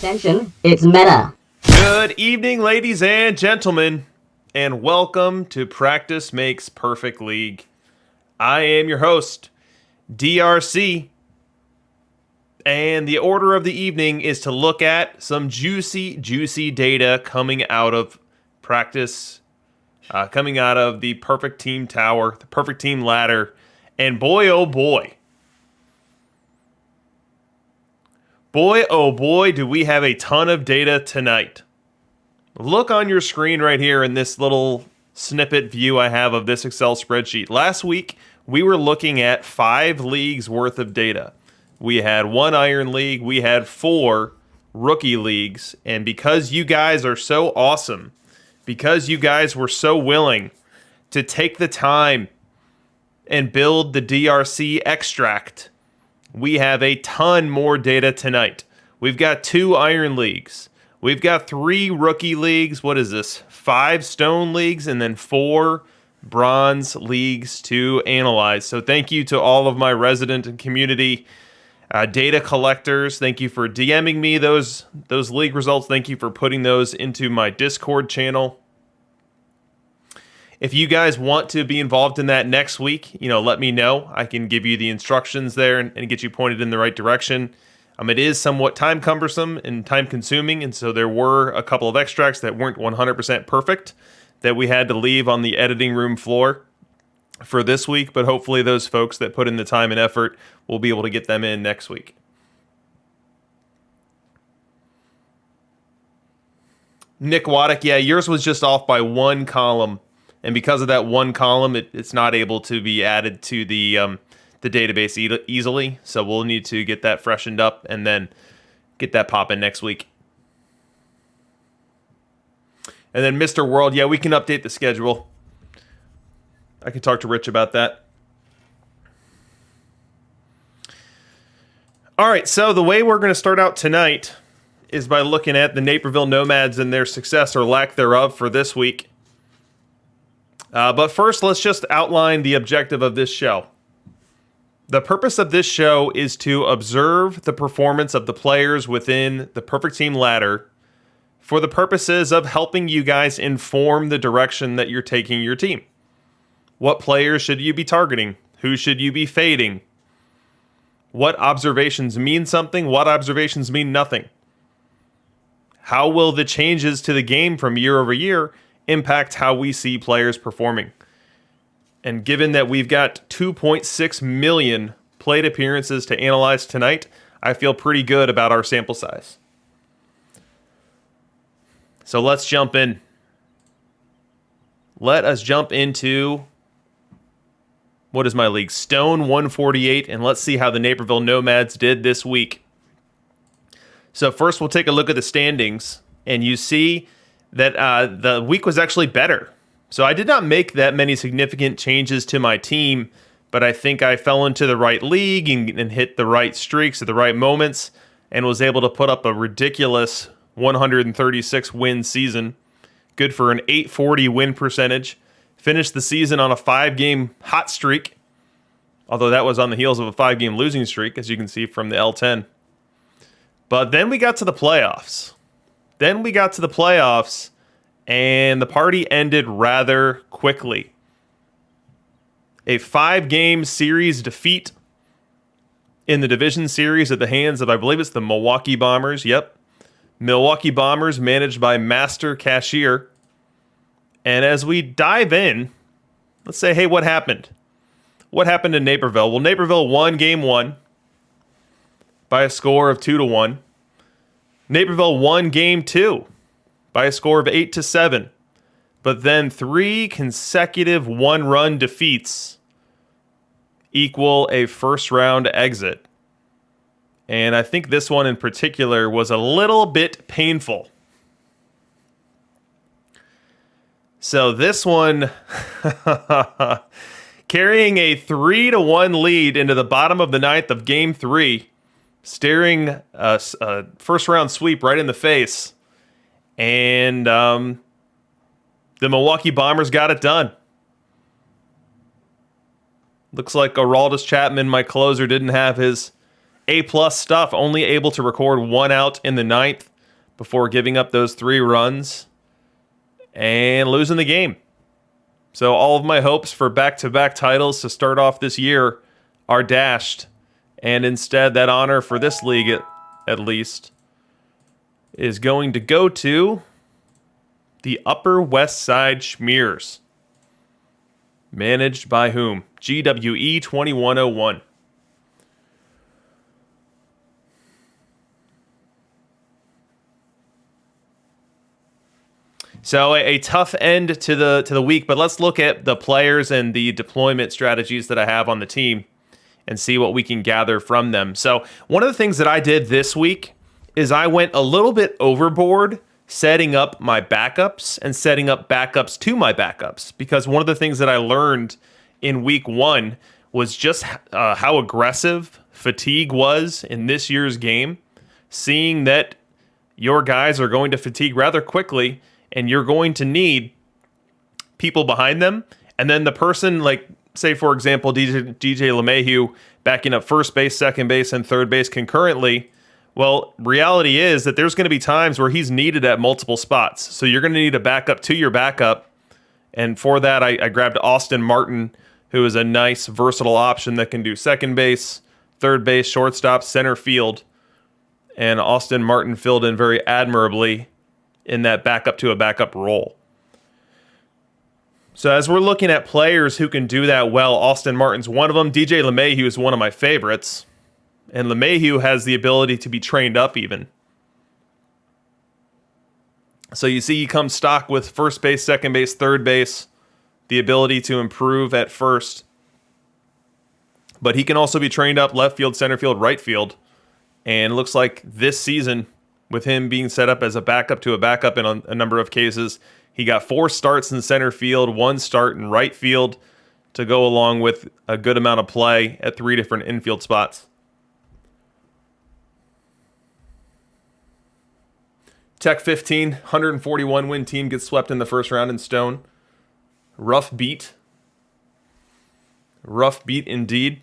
Attention, it's meta. Good evening, ladies and gentlemen, and welcome to Practice Makes Perfect League. I am your host, DRC, and the order of the evening is to look at some juicy data coming out of practice, coming out of the Perfect Team Tower, the Perfect Team Ladder, and boy, oh boy, do we have a ton of data tonight. Look on your screen right here in this little snippet view I have of this Excel spreadsheet. Last week, we were looking at 5 leagues worth of data. We had 1 Iron League, we had 4 Rookie Leagues, and because you guys are so awesome, because you guys were so willing to take the time and build the DRC extract, we have a ton more data tonight. We've got 2 Iron Leagues. We've got 3 Rookie Leagues. What is this? 5 Stone Leagues and then 4 Bronze Leagues to analyze. So thank you to all of my resident and community data collectors. Thank you for DMing me those league results. Thank you for putting those into my Discord channel. If you guys want to be involved in that next week, let me know. I can give you the instructions there and get you pointed in the right direction. It is somewhat time cumbersome and time consuming, and so there were a couple of extracts that weren't 100% perfect that we had to leave on the editing room floor for this week, but hopefully those folks that put in the time and effort will be able to get them in next week. Nick Waddick, yeah, yours was just off by 1 column. And because of that 1 column, it's not able to be added to the database easily. So we'll need to get that freshened up and then get that popping next week. And then Mr. World, yeah, we can update the schedule. I can talk to Rich about that. All right, so the way we're going to start out tonight is by looking at the Naperville Nomads and their success or lack thereof for this week. But first, let's just outline the objective of this show. The purpose of this show is to observe the performance of the players within the Perfect Team Ladder for the purposes of helping you guys inform the direction that you're taking your team. What players should you be targeting? Who should you be fading? What observations mean something? What observations mean nothing? How will the changes to the game from year over year impact how we see players performing? And given that we've got 2.6 million plate appearances to analyze tonight, I feel pretty good about our sample size. So let's jump in. Let us jump into, what is my league? Stone 148, and let's see how the Naperville Nomads did this week. So first we'll take a look at the standings, and you see that the week was actually better. So I did not make that many significant changes to my team, but I think I fell into the right league and hit the right streaks at the right moments and was able to put up a ridiculous 136 win season. Good for an 840 win percentage. Finished the season on a 5-game hot streak, although that was on the heels of a 5-game losing streak, as you can see from the L10. But then we got to the playoffs. And the party ended rather quickly. A 5-game series defeat in the division series at the hands of, I believe it's the Milwaukee Bombers. Yep. Milwaukee Bombers managed by Master Cashier. And as we dive in, let's say, hey, what happened? What happened in Naperville? Well, Naperville won game 1 by a score of 2-1. Naperville won game 2 by a score of 8-7, but then 3 consecutive 1-run defeats equal a first-round exit. And I think this one in particular was a little bit painful. So this one, carrying a 3-1 lead into the bottom of the 9th of Game 3, staring a first-round sweep right in the face. And the Milwaukee Bombers got it done. Looks like Rbis Chapman, my closer, didn't have his A-plus stuff, only able to record 1 out in the 9th. before giving up those 3 runs and losing the game. So all of my hopes for back-to-back titles to start off this year are dashed. And instead, that honor for this league, at least, is going to go to the Upper West Side Schmears. Managed by whom? GWE 2101. So a tough end to the week, but let's look at the players and the deployment strategies that I have on the team and see what we can gather from them. So one of the things that I did this week is I went a little bit overboard setting up my backups and setting up backups to my backups, because one of the things that I learned in week 1 was just how aggressive fatigue was in this year's game, seeing that your guys are going to fatigue rather quickly and you're going to need people behind them. And then the person, like, say, for example, DJ LeMahieu backing up first base, second base, and third base concurrently. Well, reality is that there's going to be times where he's needed at multiple spots. So you're going to need a backup to your backup. And for that, I grabbed Austin Martin, who is a nice, versatile option that can do second base, third base, shortstop, center field. And Austin Martin filled in very admirably in that backup to a backup role. So as we're looking at players who can do that well, Austin Martin's one of them. DJ LeMahieu is one of my favorites. And LeMahieu has the ability to be trained up even. So you see he comes stock with first base, second base, third base, the ability to improve at first. But he can also be trained up left field, center field, right field. And it looks like this season, with him being set up as a backup to a backup in a number of cases, he got 4 starts in center field, 1 start in right field to go along with a good amount of play at 3 different infield spots. Tech 15, 141 win team gets swept in the first round in Stone. Rough beat. Rough beat indeed.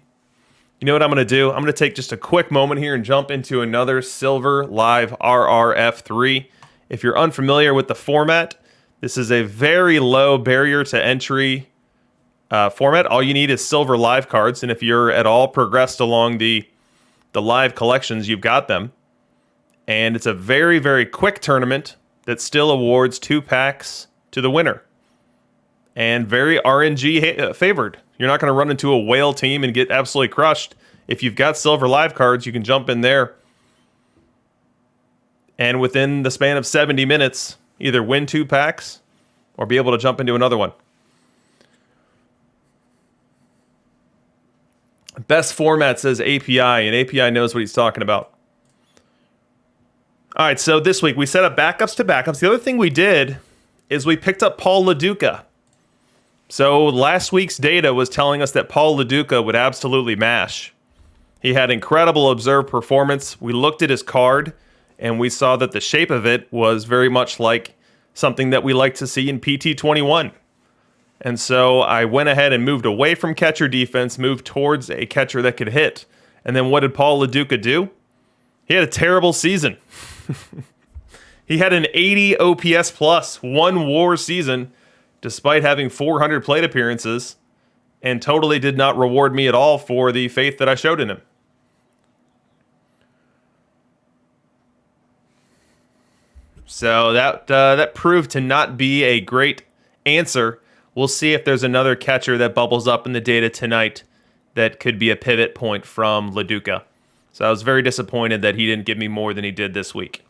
You know what I'm going to do? I'm going to take just a quick moment here and jump into another Silver Live RRF3. If you're unfamiliar with the format, this is a very low barrier to entry format. All you need is Silver Live cards, and if you're at all progressed along the live collections, you've got them. And it's a very, very quick tournament that still awards 2 packs to the winner. And very RNG favored. You're not going to run into a whale team and get absolutely crushed. If you've got Silver Live cards, you can jump in there and within the span of 70 minutes, either win 2 packs or be able to jump into another one. Best format says API, and API knows what he's talking about. All right, so this week we set up backups to backups. The other thing we did is we picked up Paul LaDuca. So last week's data was telling us that Paul LaDuca would absolutely mash. He had incredible observed performance. We looked at his card, and we saw that the shape of it was very much like something that we like to see in PT21. And so I went ahead and moved away from catcher defense, moved towards a catcher that could hit. And then what did Paul LaDuca do? He had a terrible season. He had an 80 OPS plus, 1 WAR season, despite having 400 plate appearances, and totally did not reward me at all for the faith that I showed in him. So that proved to not be a great answer. We'll see if there's another catcher that bubbles up in the data tonight that could be a pivot point from LaDuca. So I was very disappointed that he didn't give me more than he did this week.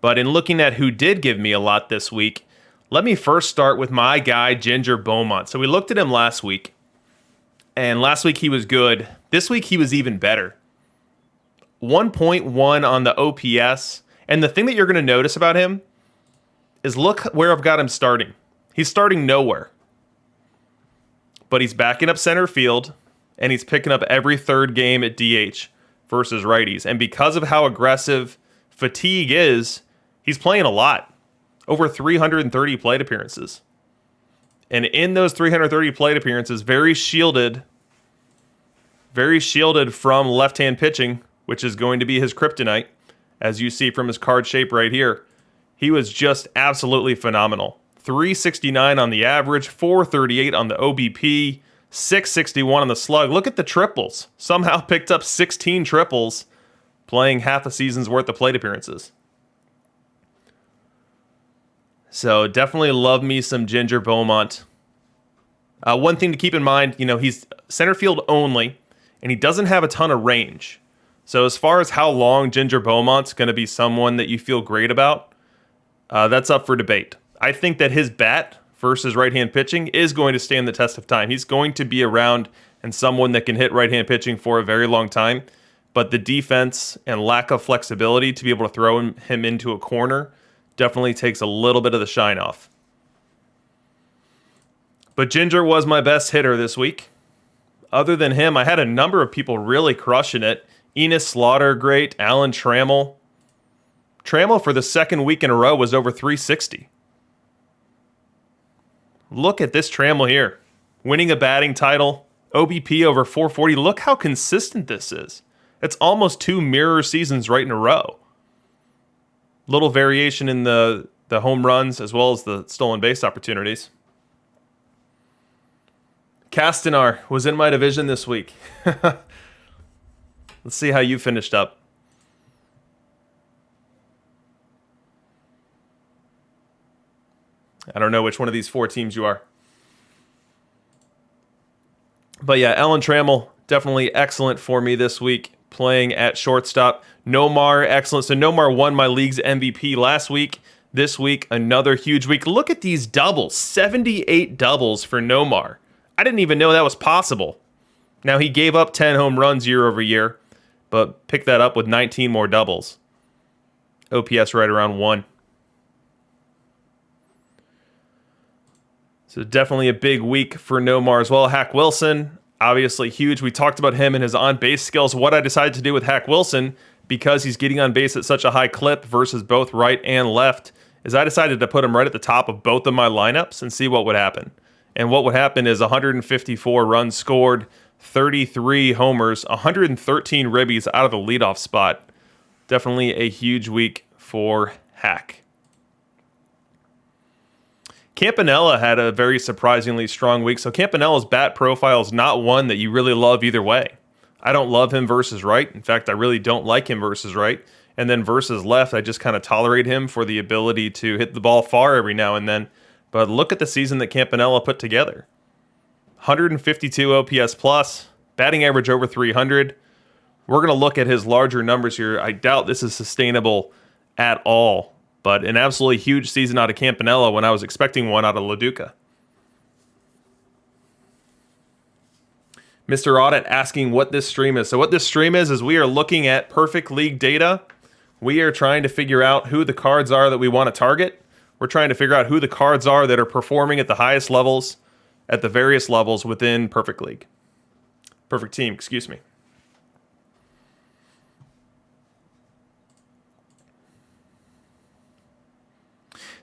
But in looking at who did give me a lot this week, let me first start with my guy, Ginger Beaumont. So we looked at him last week, and last week he was good. This week he was even better. 1.1 on the OPS. And the thing that you're going to notice about him is look where I've got him starting. He's starting nowhere. But he's backing up center field, and he's picking up every third game at DH versus righties. And because of how aggressive fatigue is, he's playing a lot. Over 330 plate appearances. And in those 330 plate appearances, very shielded from left-hand pitching, which is going to be his kryptonite. as you see from his card shape right here. He was just absolutely phenomenal. 369 on the average, 438 on the OBP, 661 on the slug. Look at the triples. Somehow picked up 16 triples, playing half a season's worth of plate appearances. So definitely love me some Ginger Beaumont. One thing to keep in mind, he's center field only, and he doesn't have a ton of range. So as far as how long Ginger Beaumont's going to be someone that you feel great about, that's up for debate. I think that his bat versus right-hand pitching is going to stand the test of time. He's going to be around and someone that can hit right-hand pitching for a very long time. But the defense and lack of flexibility to be able to throw him into a corner definitely takes a little bit of the shine off. But Ginger was my best hitter this week. Other than him, I had a number of people really crushing it. Enos Slaughter, great. Alan Trammell. Trammell for the second week in a row was over 360. Look at this Trammell here. Winning a batting title. OBP over 440. Look how consistent this is. It's almost 2 mirror seasons right in a row. Little variation in the home runs as well as the stolen base opportunities. Castanar was in my division this week. Let's see how you finished up. I don't know which one of these 4 teams you are. But yeah, Alan Trammell, definitely excellent for me this week, playing at shortstop. Nomar, excellent. So Nomar won my league's MVP last week. This week, another huge week. Look at these doubles. 78 doubles for Nomar. I didn't even know that was possible. Now, he gave up 10 home runs year over year, but picked that up with 19 more doubles. OPS right around 1. So definitely a big week for Nomar as well. Hack Wilson, obviously huge. We talked about him and his on-base skills. What I decided to do with Hack Wilson, because he's getting on base at such a high clip versus both right and left, is I decided to put him right at the top of both of my lineups and see what would happen. And what would happen is 154 runs scored, 33 homers, 113 Rbis out of the leadoff spot. Definitely a huge week for Hack. Campanella had a very surprisingly strong week. So Campanella's bat profile is not one that you really love either way. I don't love him versus right. In fact, I really don't like him versus right. And then versus left, I just kind of tolerate him for the ability to hit the ball far every now and then. But look at the season that Campanella put together. 152 OPS plus, batting average over 300. We're going to look at his larger numbers here. I doubt this is sustainable at all. But an absolutely huge season out of Campanella when I was expecting one out of LaDuca. Mr. Audit asking what this stream is. So what this stream is we are looking at perfect league data. We are trying to figure out who the cards are that we want to target. We're trying to figure out who the cards are that are performing at the highest levels, at the various levels within Perfect League. Perfect Team, excuse me.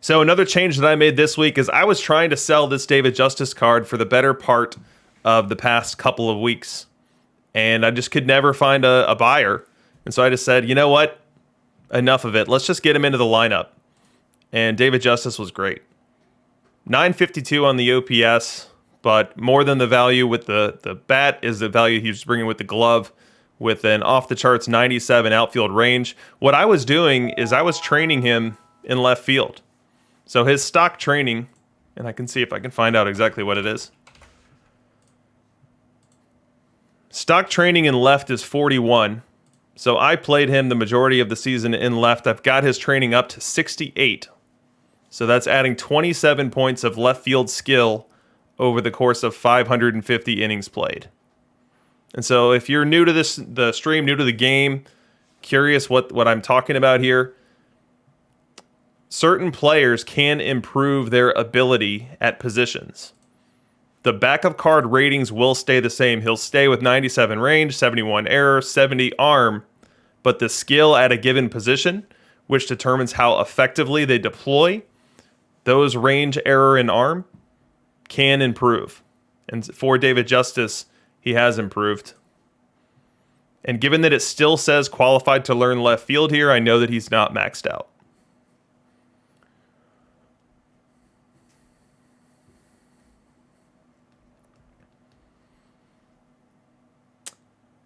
So another change that I made this week is I was trying to sell this David Justice card for the better part of the past couple of weeks. And I just could never find a buyer. And so I just said, you know what? Enough of it. Let's just get him into the lineup. And David Justice was great. 952 on the OPS, but more than the value with the bat is the value he was bringing with the glove, with an off-the-charts 97 outfield range. What I was doing is I was training him in left field. So his stock training, and I can see if I can find out exactly what it is. Stock training in left is 41. So I played him the majority of the season in left. I've got his training up to 68. So that's adding 27 points of left field skill over the course of 550 innings played. And so if you're new to the stream, new to the game, curious what I'm talking about here, certain players can improve their ability at positions. The backup card ratings will stay the same. He'll stay with 97 range, 71 error, 70 arm, but the skill at a given position, which determines how effectively they deploy, those range, error, and arm can improve. And for David Justice, he has improved. And given that it still says qualified to learn left field here, I know that he's not maxed out.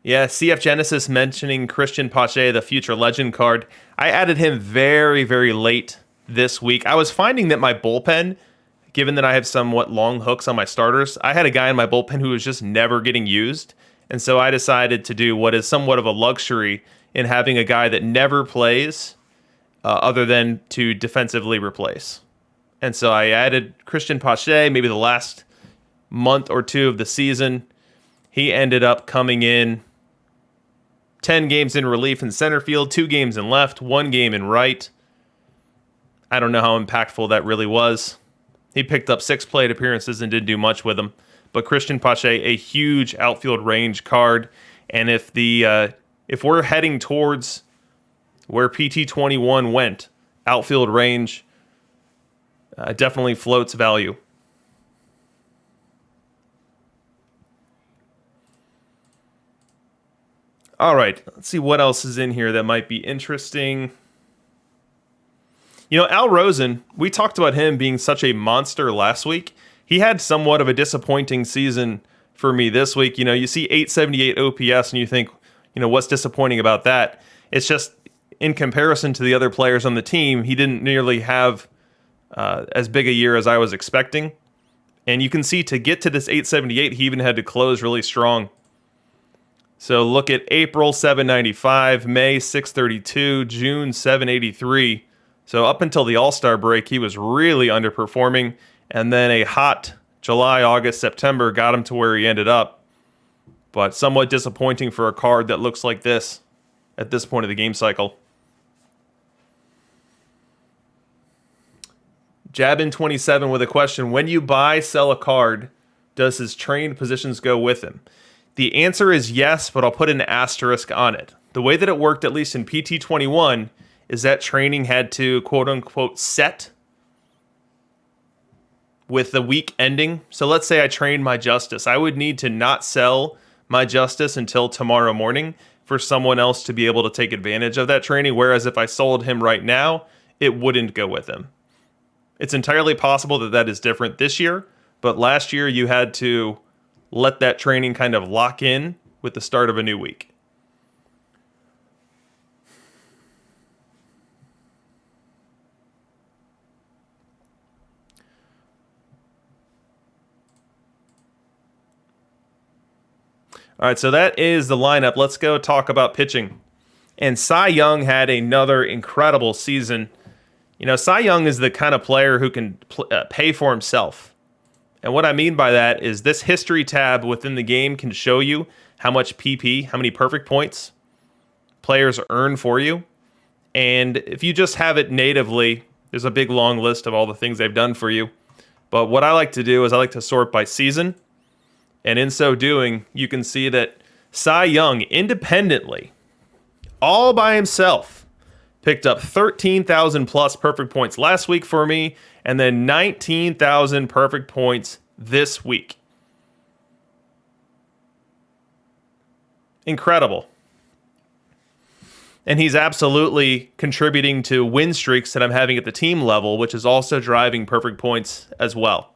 Yeah, CF Genesis mentioning Christian Poche, the future legend card. I added him very, very late this week. I was finding that my bullpen, given that I have somewhat long hooks on my starters, I had a guy in my bullpen who was just never getting used. And so I decided to do what is somewhat of a luxury in having a guy that never plays other than to defensively replace. And so I added Christian Poche, maybe the last month or two of the season. He ended up coming in 10 games in relief in center field, 2 games in left, 1 game in right. I don't know how impactful that really was. He picked up 6 plate appearances and didn't do much with them. But Christian Poche, a huge outfield range card. And if we're heading towards where PT21 went, outfield range definitely floats value. All right, let's see what else is in here that might be interesting. You know, Al Rosen, we talked about him being such a monster last week. He had somewhat of a disappointing season for me this week. You know, you see 878 OPS and you think, you know, what's disappointing about that? It's just in comparison to the other players on the team, he didn't nearly have as big a year as I was expecting. And you can see to get to this 878, he even had to close really strong. So look at April 795, May 632, June 783. So up until the All-Star break, he was really underperforming. And then a hot July, August, September got him to where he ended up. But somewhat disappointing for a card that looks like this at this point of the game cycle. Jabin27 with a question. When you buy, sell a card, does his trained positions go with him? The answer is yes, but I'll put an asterisk on it. The way that it worked, at least in PT21, is that training had to, quote-unquote, set with the week ending. So let's say I trained my Justice. I would need to not sell my Justice until tomorrow morning for someone else to be able to take advantage of that training, whereas if I sold him right now, it wouldn't go with him. It's entirely possible that that is different this year, but last year you had to let that training kind of lock in with the start of a new week. All right, so that is the lineup. Let's go talk about pitching. And Cy Young had another incredible season. You know, Cy Young is the kind of player who can pay for himself. And what I mean by that is this history tab within the game can show you how much PP, how many perfect points players earn for you. And if you just have it natively, there's a big long list of all the things they've done for you. But what I like to do is I like to sort by season. And in so doing, you can see that Cy Young independently, all by himself, picked up 13,000 plus perfect points last week for me, and then 19,000 perfect points this week. Incredible. And he's absolutely contributing to win streaks that I'm having at the team level, which is also driving perfect points as well.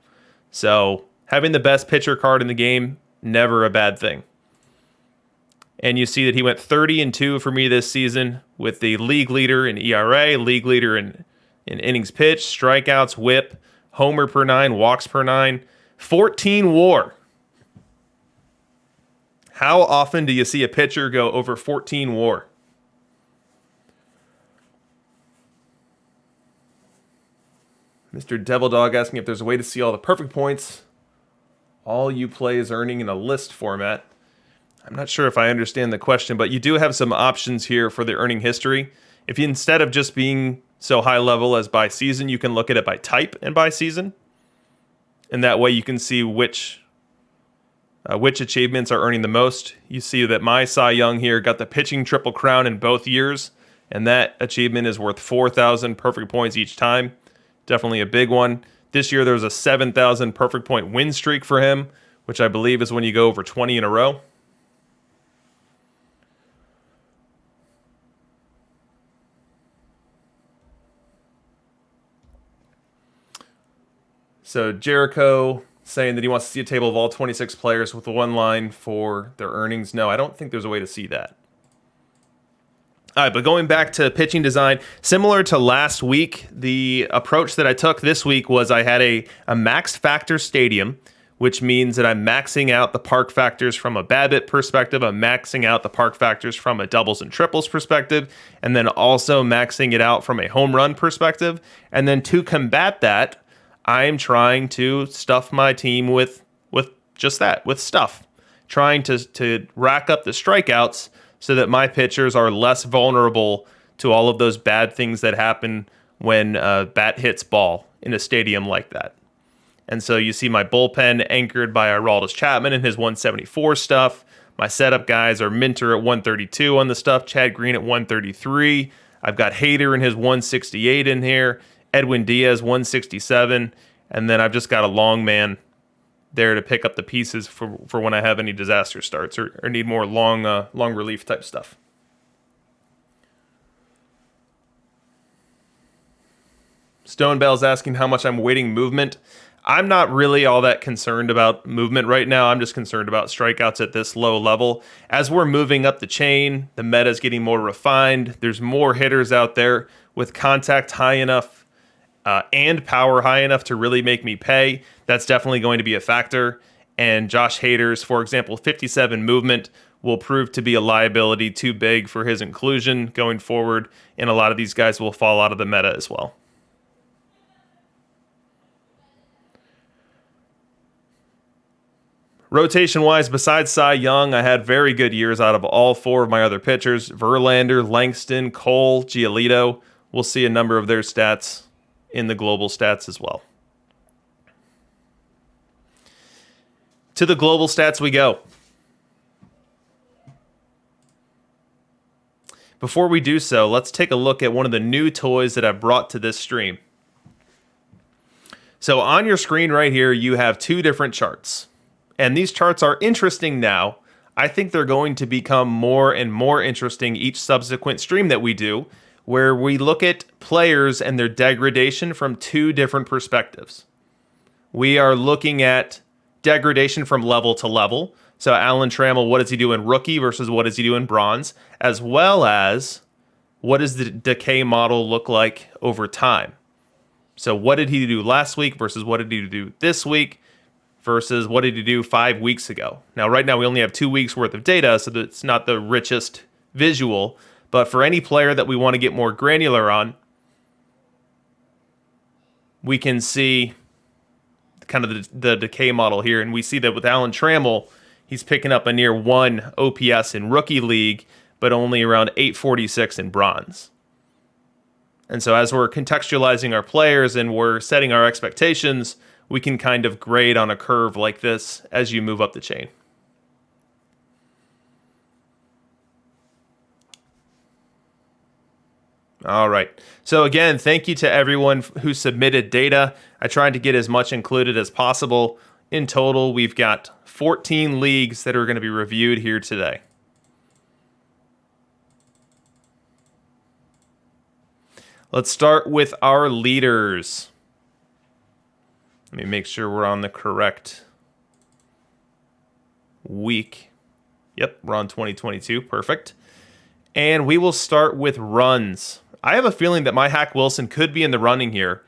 So having the best pitcher card in the game, never a bad thing. And you see that he went 30-2 for me this season with the league leader in ERA, league leader in innings pitched, strikeouts, whip, homer per 9, walks per 9, 14 WAR. How often do you see a pitcher go over 14 WAR? Mr. Devil Dog asking if there's a way to see all the perfect points all you plays earning in a list format. I'm not sure if I understand the question, but you do have some options here for the earning history. If you, instead of just being so high level as by season, you can look at it by type and by season. And that way you can see which achievements are earning the most. You see that my Cy Young here got the pitching triple crown in both years, and that achievement is worth 4,000 perfect points each time. Definitely a big one. This year there was a 7,000 perfect point win streak for him, which I believe is when you go over 20 in a row. So Jericho saying that he wants to see a table of all 26 players with one line for their earnings. No, I don't think there's a way to see that. All right, but going back to pitching design, similar to last week, the approach that I took this week was I had a maxed factor stadium, which means that I'm maxing out the park factors from a BABIP perspective, I'm maxing out the park factors from a doubles and triples perspective, and then also maxing it out from a home run perspective. And then to combat that, I'm trying to stuff my team with just that, with stuff. Trying to rack up the strikeouts so that my pitchers are less vulnerable to all of those bad things that happen when a bat hits ball in a stadium like that. And so you see my bullpen anchored by Aroldis Chapman and his 174 stuff. My setup guys are Minter at 132 on the stuff, Chad Green at 133. I've got Hader and his 168 in here, Edwin Diaz 167, and then I've just got a long man there to pick up the pieces for when I have any disaster starts or need more long relief type stuff. Stone Bell's asking how much I'm weighting movement. I'm not really all that concerned about movement right now. I'm just concerned about strikeouts at this low level. As we're moving up the chain, the meta is getting more refined. There's more hitters out there with contact high enough and power high enough to really make me pay. That's definitely going to be a factor. And Josh Hader's, for example, 57 movement will prove to be a liability too big for his inclusion going forward. And a lot of these guys will fall out of the meta as well. Rotation-wise, besides Cy Young, I had very good years out of all four of my other pitchers. Verlander, Langston, Cole, Giolito. We'll see a number of their stats in the global stats as well. To the global stats we go. Before we do so, let's take a look at one of the new toys that I've brought to this stream. So on your screen right here, you have two different charts. And these charts are interesting now. I think they're going to become more and more interesting each subsequent stream that we do, where we look at players and their degradation from two different perspectives. We are looking at degradation from level to level. So Alan Trammell, what does he do in rookie versus what does he do in bronze, as well as what does the decay model look like over time. So what did he do last week versus what did he do this week versus what did he do 5 weeks ago. Now, right now we only have 2 weeks worth of data, so it's not the richest visual. But for any player that we want to get more granular on, we can see kind of the decay model here. And we see that with Alan Trammell, he's picking up a near 1 OPS in rookie league, but only around 846 in bronze. And so as we're contextualizing our players and we're setting our expectations, we can kind of grade on a curve like this as you move up the chain. All right. So again, thank you to everyone who submitted data. I tried to get as much included as possible. In total, we've got 14 leagues that are going to be reviewed here today. Let's start with our leaders. Let me make sure we're on the correct week. Yep, we're on 2022. Perfect. And we will start with runs. I have a feeling that my Hack Wilson could be in the running here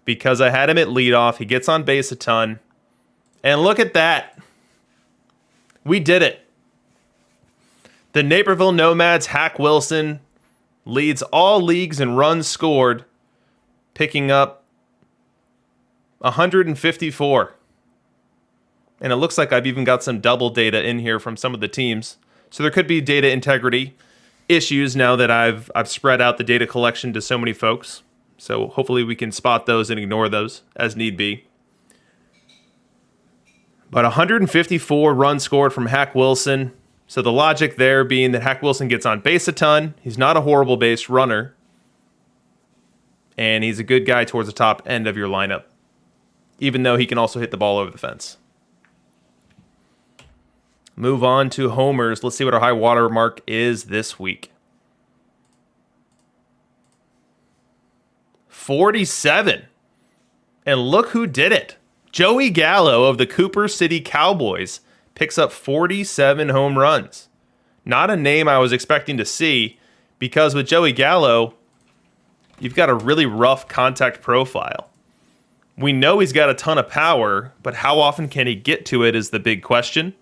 because I had him at leadoff. He gets on base a ton. And look at that. We did it. The Naperville Nomads Hack Wilson leads all leagues in runs scored, picking up 154. And it looks like I've even got some double data in here from some of the teams. So there could be data integrity issues now that I've spread out the data collection to so many folks. So hopefully we can spot those and ignore those as need be. But 154 runs scored from Hack Wilson. So the logic there being that Hack Wilson gets on base a ton. He's not a horrible base runner. And he's a good guy towards the top end of your lineup, even though he can also hit the ball over the fence. Move on to homers. Let's see what our high water mark is this week. 47. And look who did it. Joey Gallo of the Cooper City Cowboys picks up 47 home runs. Not a name I was expecting to see, because with Joey Gallo, you've got a really rough contact profile. We know he's got a ton of power, but how often can he get to it is the big question.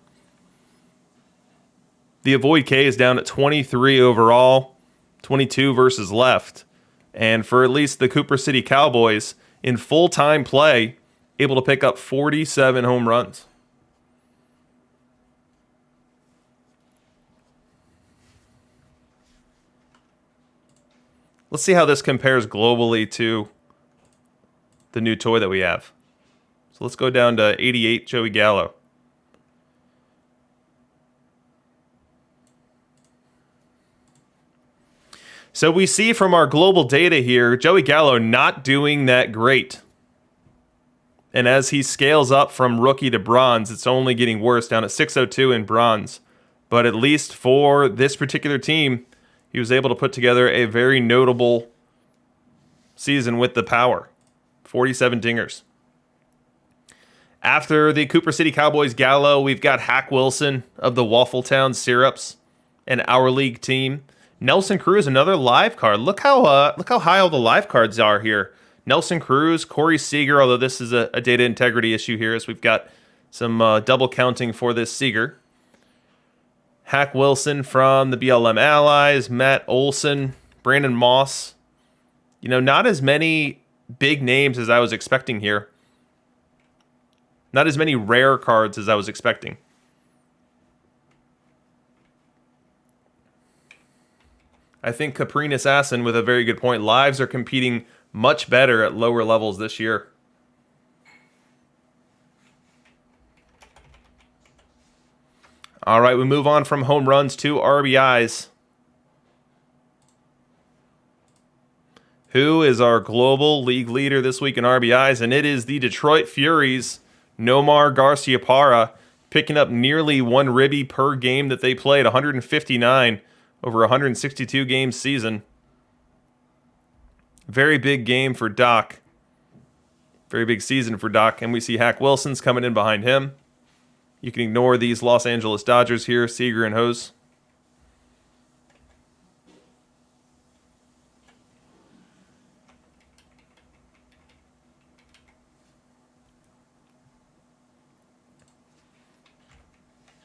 The avoid K is down at 23 overall, 22 versus left. And for at least the Cooper City Cowboys, in full-time play, able to pick up 47 home runs. Let's see how this compares globally to the new toy that we have. So let's go down to 88, Joey Gallo. So we see from our global data here, Joey Gallo not doing that great. And as he scales up from rookie to bronze, it's only getting worse, down at 602 in bronze. But at least for this particular team, he was able to put together a very notable season with the power. 47 dingers. After the Cooper City Cowboys Gallo, we've got Hack Wilson of the Waffletown Syrups, an Our League team. Nelson Cruz, another live card. Look how high all the live cards are here. Nelson Cruz, Corey Seager, although this is a data integrity issue here, as we've got some double counting for this Seager. Hack Wilson from the BLM Allies, Matt Olson, Brandon Moss. You know, not as many big names as I was expecting here. Not as many rare cards as I was expecting. I think Caprine Assassin with a very good point. Lives are competing much better at lower levels this year. All right, we move on from home runs to RBIs. Who is our global league leader this week in RBIs? And it is the Detroit Furies, Nomar Garciaparra, picking up nearly one Rbis per game that they played, 159 over 162 game season. Very big game for Doc. Very big season for Doc. And we see Hack Wilson's coming in behind him. You can ignore these Los Angeles Dodgers here, Seager and Hose.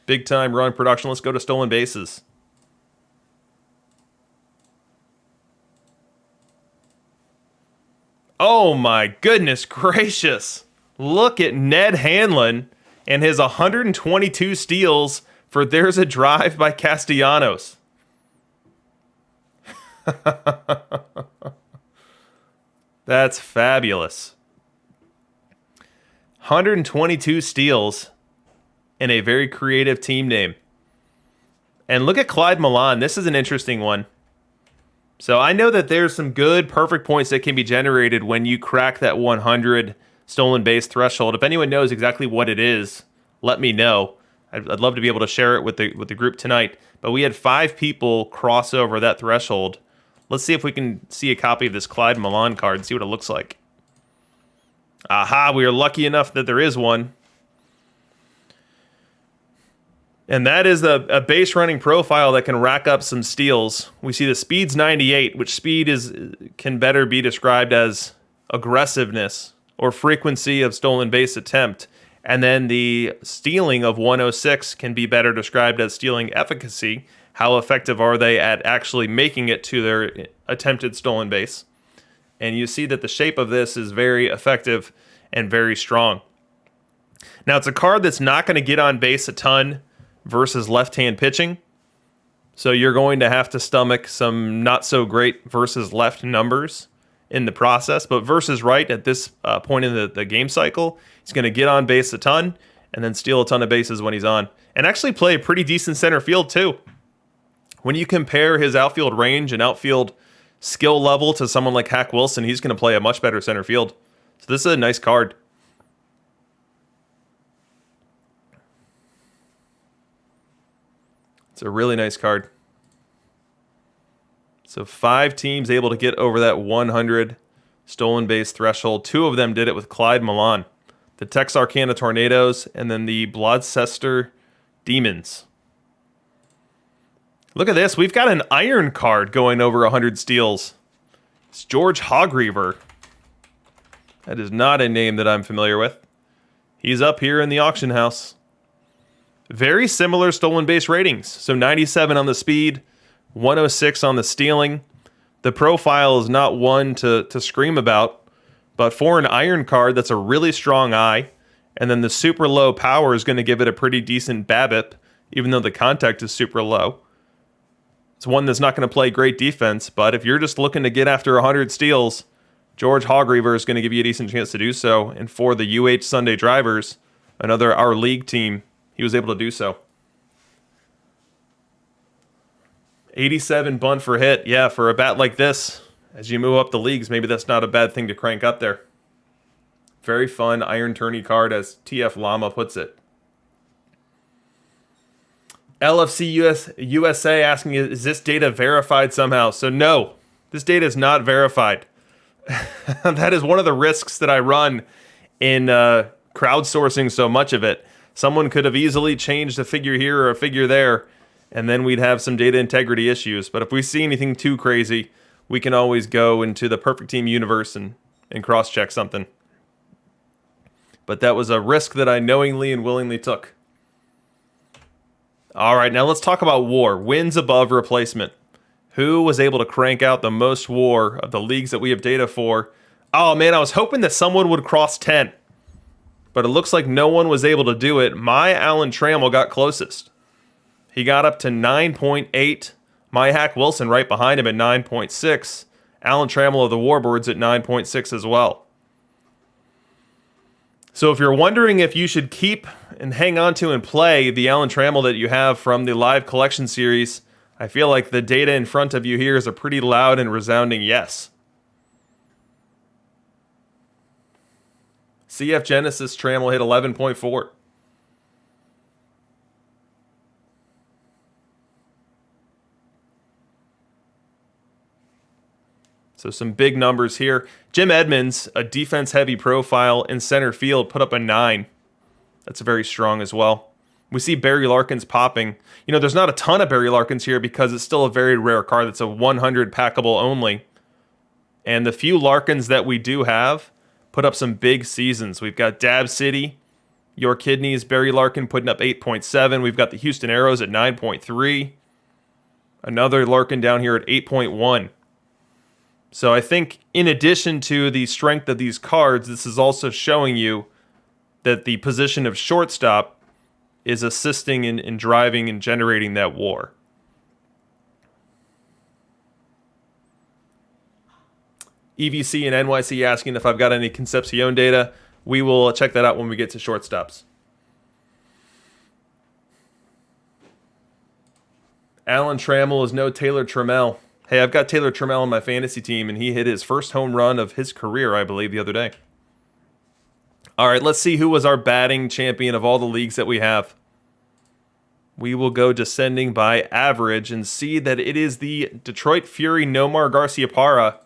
Big time run production. Let's go to stolen bases. Oh my goodness gracious. Look at Ned Hanlon and his 122 steals for There's a Drive by Castellanos. That's fabulous. 122 steals in a very creative team name. And look at Clyde Milan. This is an interesting one. So I know that there's some good perfect points that can be generated when you crack that 100 stolen base threshold. If anyone knows exactly what it is, let me know. I'd love to be able to share it with the group tonight. But we had 5 people cross over that threshold. Let's see if we can see a copy of this Clyde Milan card and see what it looks like. Aha, we are lucky enough that there is one. And that is a base running profile that can rack up some steals. We see the speed's 98, which speed can better be described as aggressiveness or frequency of stolen base attempt. And then the stealing of 106 can be better described as stealing efficacy. How effective are they at actually making it to their attempted stolen base? And you see that the shape of this is very effective and very strong. Now, it's a card that's not going to get on base a ton versus left-hand pitching. So you're going to have to stomach some not so great versus left numbers in the process. But versus right at this point in the game cycle, he's going to get on base a ton and then steal a ton of bases when he's on. And actually play a pretty decent center field too. When you compare his outfield range and outfield skill level to someone like Hack Wilson, he's going to play a much better center field. So this is a nice card. It's a really nice card. So 5 teams able to get over that 100 stolen base threshold. 2 of them did it with Clyde Milan. the Texarkana Tornadoes, and then the Gloucester Demons. Look at this. We've got an iron card going over 100 steals. It's George Hogreaver. That is not a name that I'm familiar with. He's up here in the auction house. Very similar stolen base ratings. So 97 on the speed, 106 on the stealing. The profile is not one to scream about, but for an iron card, that's a really strong eye. And then the super low power is going to give it a pretty decent BABIP, even though the contact is super low. It's one that's not going to play great defense, but if you're just looking to get after 100 steals, George Hogreaver is going to give you a decent chance to do so. And for the UH Sunday Drivers, our league team, he was able to do so. 87 bunt for hit. Yeah, for a bat like this, as you move up the leagues, maybe that's not a bad thing to crank up there. Very fun iron tourney card, as TF Llama puts it. LFC USA asking, is this data verified somehow? So no, this data is not verified. That is one of the risks that I run in crowdsourcing so much of it. Someone could have easily changed a figure here or a figure there, and then we'd have some data integrity issues. But if we see anything too crazy, we can always go into the Perfect Team universe and cross-check something. But that was a risk that I knowingly and willingly took. All right, now let's talk about WAR. Wins above replacement. Who was able to crank out the most WAR of the leagues that we have data for? Oh, man, I was hoping that someone would cross 10. But it looks like no one was able to do it. My Alan Trammell got closest. He got up to 9.8. My Hack Wilson right behind him at 9.6. Alan Trammell of the Warbirds at 9.6 as well. So if you're wondering if you should keep and hang on to and play the Alan Trammell that you have from the live collection series, I feel like the data in front of you here is a pretty loud and resounding yes. CF Genesis Trammell hit 11.4. So some big numbers here. Jim Edmonds, a defense-heavy profile in center field, put up a 9. That's very strong as well. We see Barry Larkins popping. You know, there's not a ton of Barry Larkins here because it's still a very rare card. That's a 100 packable only. And the few Larkins that we do have put up some big seasons. We've got Dab City, Your Kidneys, Barry Larkin putting up 8.7. We've got the Houston Aeros at 9.3. Another Larkin down here at 8.1. So I think in addition to the strength of these cards, this is also showing you that the position of shortstop is assisting in driving and generating that WAR. EVC and NYC asking if I've got any Concepcion data. We will check that out when we get to shortstops. Alan Trammell is no Taylor Trammell. Hey, I've got Taylor Trammell on my fantasy team, and he hit his first home run of his career, I believe, the other day. All right, let's see who was our batting champion of all the leagues that we have. We will go descending by average and see that it is the Detroit Fury Nomar Garciaparra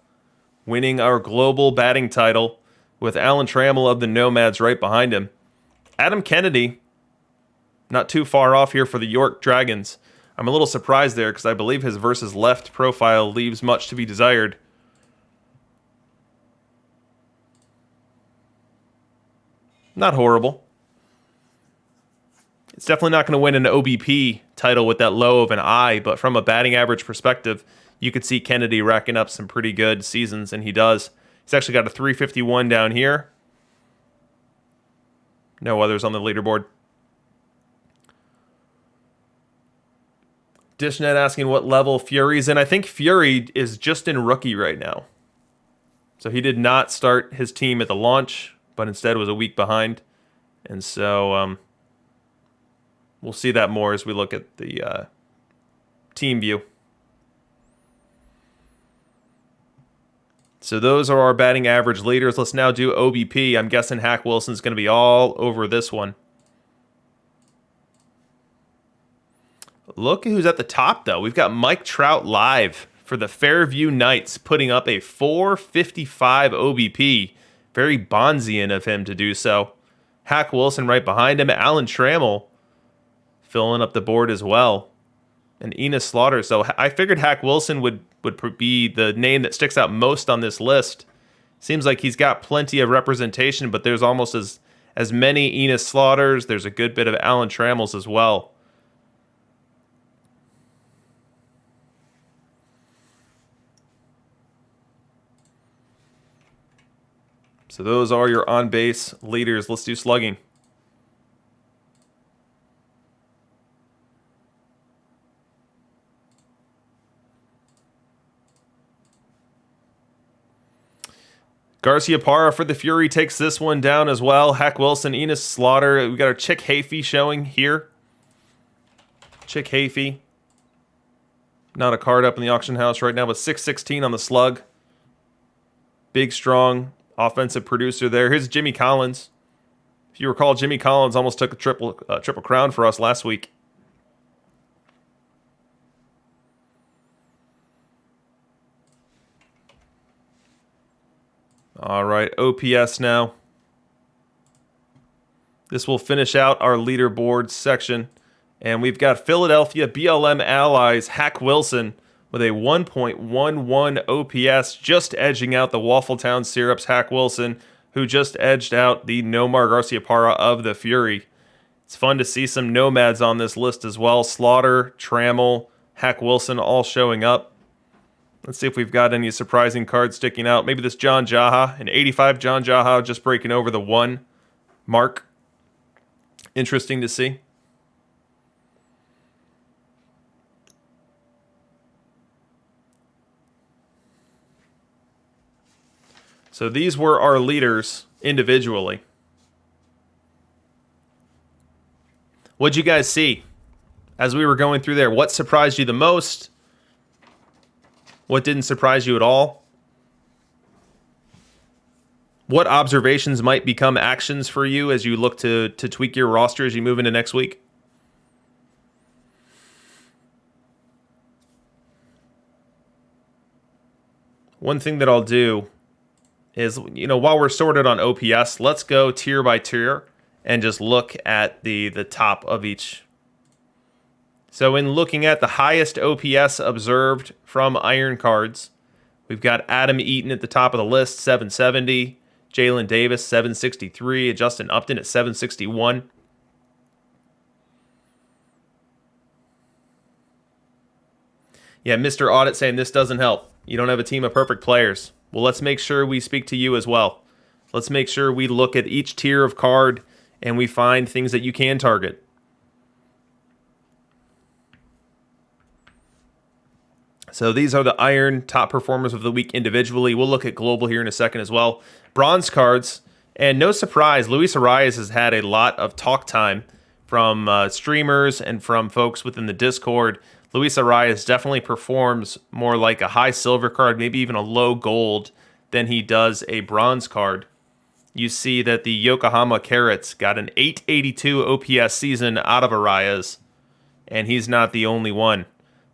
winning our global batting title with Alan Trammell of the Nomads right behind him. Adam Kennedy, not too far off here for the York Dragons. I'm a little surprised there because I believe his versus left profile leaves much to be desired. Not horrible. It's definitely not going to win an OBP title with that low of an eye, but from a batting average perspective, you could see Kennedy racking up some pretty good seasons, and he does. He's actually got a 351 down here. No others on the leaderboard. Dishnet asking what level Fury's in. I think Fury is just in rookie right now. So he did not start his team at the launch, but instead was a week behind. And so we'll see that more as we look at the team view. So those are our batting average leaders. Let's now do OBP. I'm guessing Hack Wilson's going to be all over this one. Look who's at the top, though. We've got Mike Trout live for the Fairview Knights, putting up a 455 OBP. Very Bonzian of him to do so. Hack Wilson right behind him. Alan Trammell filling up the board as well. And Enos Slaughter. So I figured Hack Wilson would be the name that sticks out most on this list. Seems like he's got plenty of representation, but there's almost as many Enos Slaughters. There's a good bit of Alan Trammells as well. So those are your on-base leaders. Let's do slugging. Garciaparra for the Fury takes this one down as well. Hack Wilson, Enos Slaughter. We got our Chick Hafey showing here. Chick Hafey. Not a card up in the auction house right now, but 616 on the slug. Big, strong offensive producer there. Here's Jimmy Collins. If you recall, Jimmy Collins almost took a triple crown for us last week. All right, OPS now. This will finish out our leaderboard section. And we've got Philadelphia BLM Allies Hack Wilson with a 1.11 OPS, just edging out the Waffletown Syrups Hack Wilson, who just edged out the Nomar Garciaparra of the Fury. It's fun to see some nomads on this list as well. Slaughter, Trammell, Hack Wilson all showing up. Let's see if we've got any surprising cards sticking out. Maybe this John Jaha, an 85 John Jaha, just breaking over the 1 mark. Interesting to see. So these were our leaders individually. What'd you guys see as we were going through there? What surprised you the most? What didn't surprise you at all? What observations might become actions for you as you look to tweak your roster as you move into next week? One thing that I'll do is, while we're sorted on OPS, let's go tier by tier and just look at the top of each. So in looking at the highest OPS observed from Iron cards, we've got Adam Eaton at the top of the list, 770. Jalen Davis, 763. Justin Upton at 761. Yeah, Mr. Audit saying this doesn't help. You don't have a team of perfect players. Well, let's make sure we speak to you as well. Let's make sure we look at each tier of card and we find things that you can target. So these are the Iron top performers of the week individually. We'll look at global here in a second as well. Bronze cards, and no surprise, Luis Arias has had a lot of talk time from streamers and from folks within the Discord. Luis Arias definitely performs more like a high silver card, maybe even a low gold, than he does a bronze card. You see that the Yokohama Carrots got an 882 OPS season out of Arias, and he's not the only one.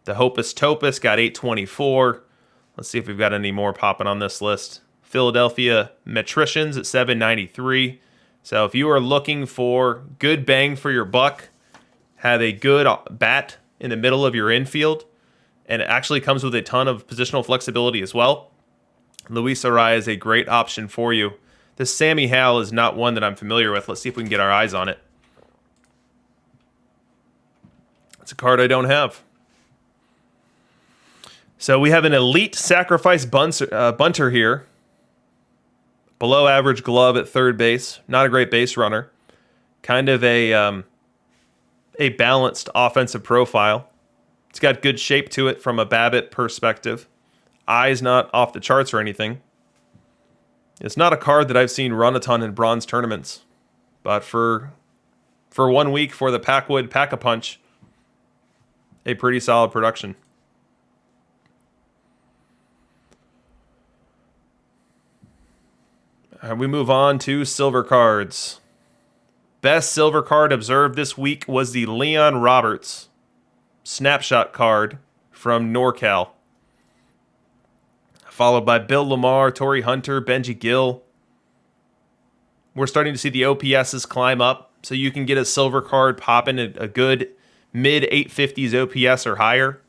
The Hopus Topus got 824. Let's see if we've got any more popping on this list. Philadelphia Metricians at 793. So if you are looking for good bang for your buck, have a good bat in the middle of your infield, and it actually comes with a ton of positional flexibility as well, Luis Arias is a great option for you. This Sammy Hal is not one that I'm familiar with. Let's see if we can get our eyes on it. It's a card I don't have. So we have an elite sacrifice bunter here. Below average glove at third base. Not a great base runner. Kind of a balanced offensive profile. It's got good shape to it from a BABIP perspective. Eyes not off the charts or anything. It's not a card that I've seen run a ton in bronze tournaments. But for 1 week for the Packwood Pack-a-Punch, a pretty solid production. We move on to silver cards. Best silver card observed this week was the Leon Roberts snapshot card from NorCal. Followed by Bill Lamar, Torrey Hunter, Benji Gill. We're starting to see the OPSs climb up, so you can get a silver card popping a good mid 850s OPS or higher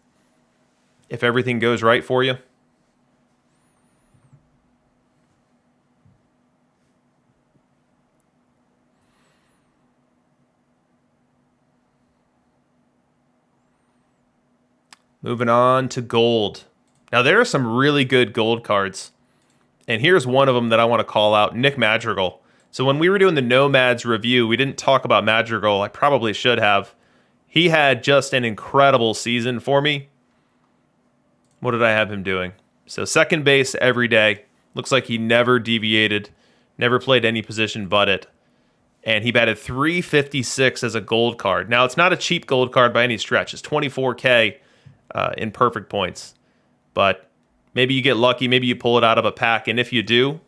if everything goes right for you. Moving on to gold. Now, there are some really good gold cards. And here's one of them that I want to call out, Nick Madrigal. So when we were doing the Nomads review, we didn't talk about Madrigal. I probably should have. He had just an incredible season for me. What did I have him doing? So second base every day. Looks like he never deviated, never played any position but it. And he batted .356 as a gold card. Now, it's not a cheap gold card by any stretch. It's $24K in perfect points. But maybe you get lucky. Maybe you pull it out of a pack. And if you do,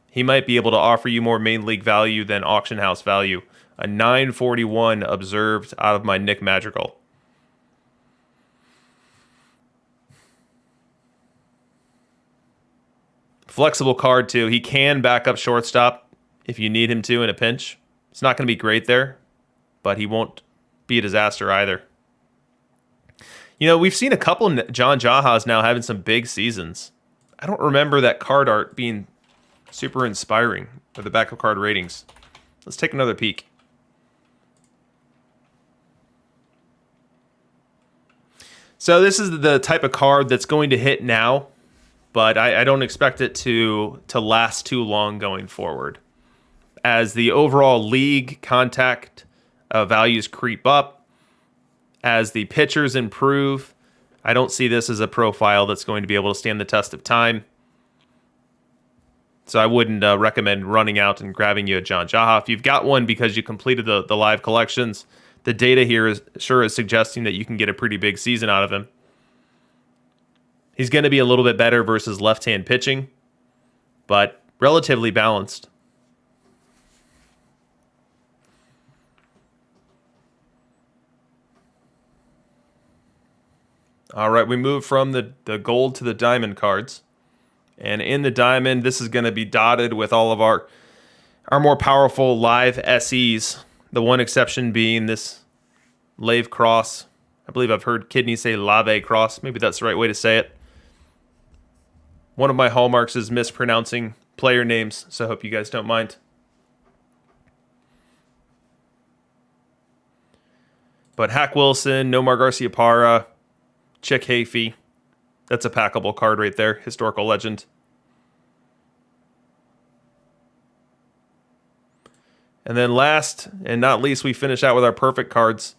he might be able to offer you more main league value than auction house value. A 941 observed out of my Nick Madrigal. Flexible card, too. He can back up shortstop if you need him to in a pinch. It's not going to be great there, but he won't be a disaster either. You know, we've seen a couple of John Jahas now having some big seasons. I don't remember that card art being super inspiring for the backup card ratings. Let's take another peek. So this is the type of card that's going to hit now, but I don't expect it to last too long going forward. As the overall league contact values creep up, as the pitchers improve, I don't see this as a profile that's going to be able to stand the test of time. So I wouldn't recommend running out and grabbing you a John Jaha. If you've got one because you completed the live collections, the data here is suggesting that you can get a pretty big season out of him. He's going to be a little bit better versus left-hand pitching, but relatively balanced. All right, we move from the gold to the diamond cards. And in the diamond, this is going to be dotted with all of our more powerful live SEs. The one exception being this Lave Cross. I believe I've heard Kidney say Lave Cross. Maybe that's the right way to say it. One of my hallmarks is mispronouncing player names, so I hope you guys don't mind. But Hack Wilson, Nomar Garciaparra, Chick Hafey. That's a packable card right there. Historical legend. And then last and not least, we finish out with our perfect cards.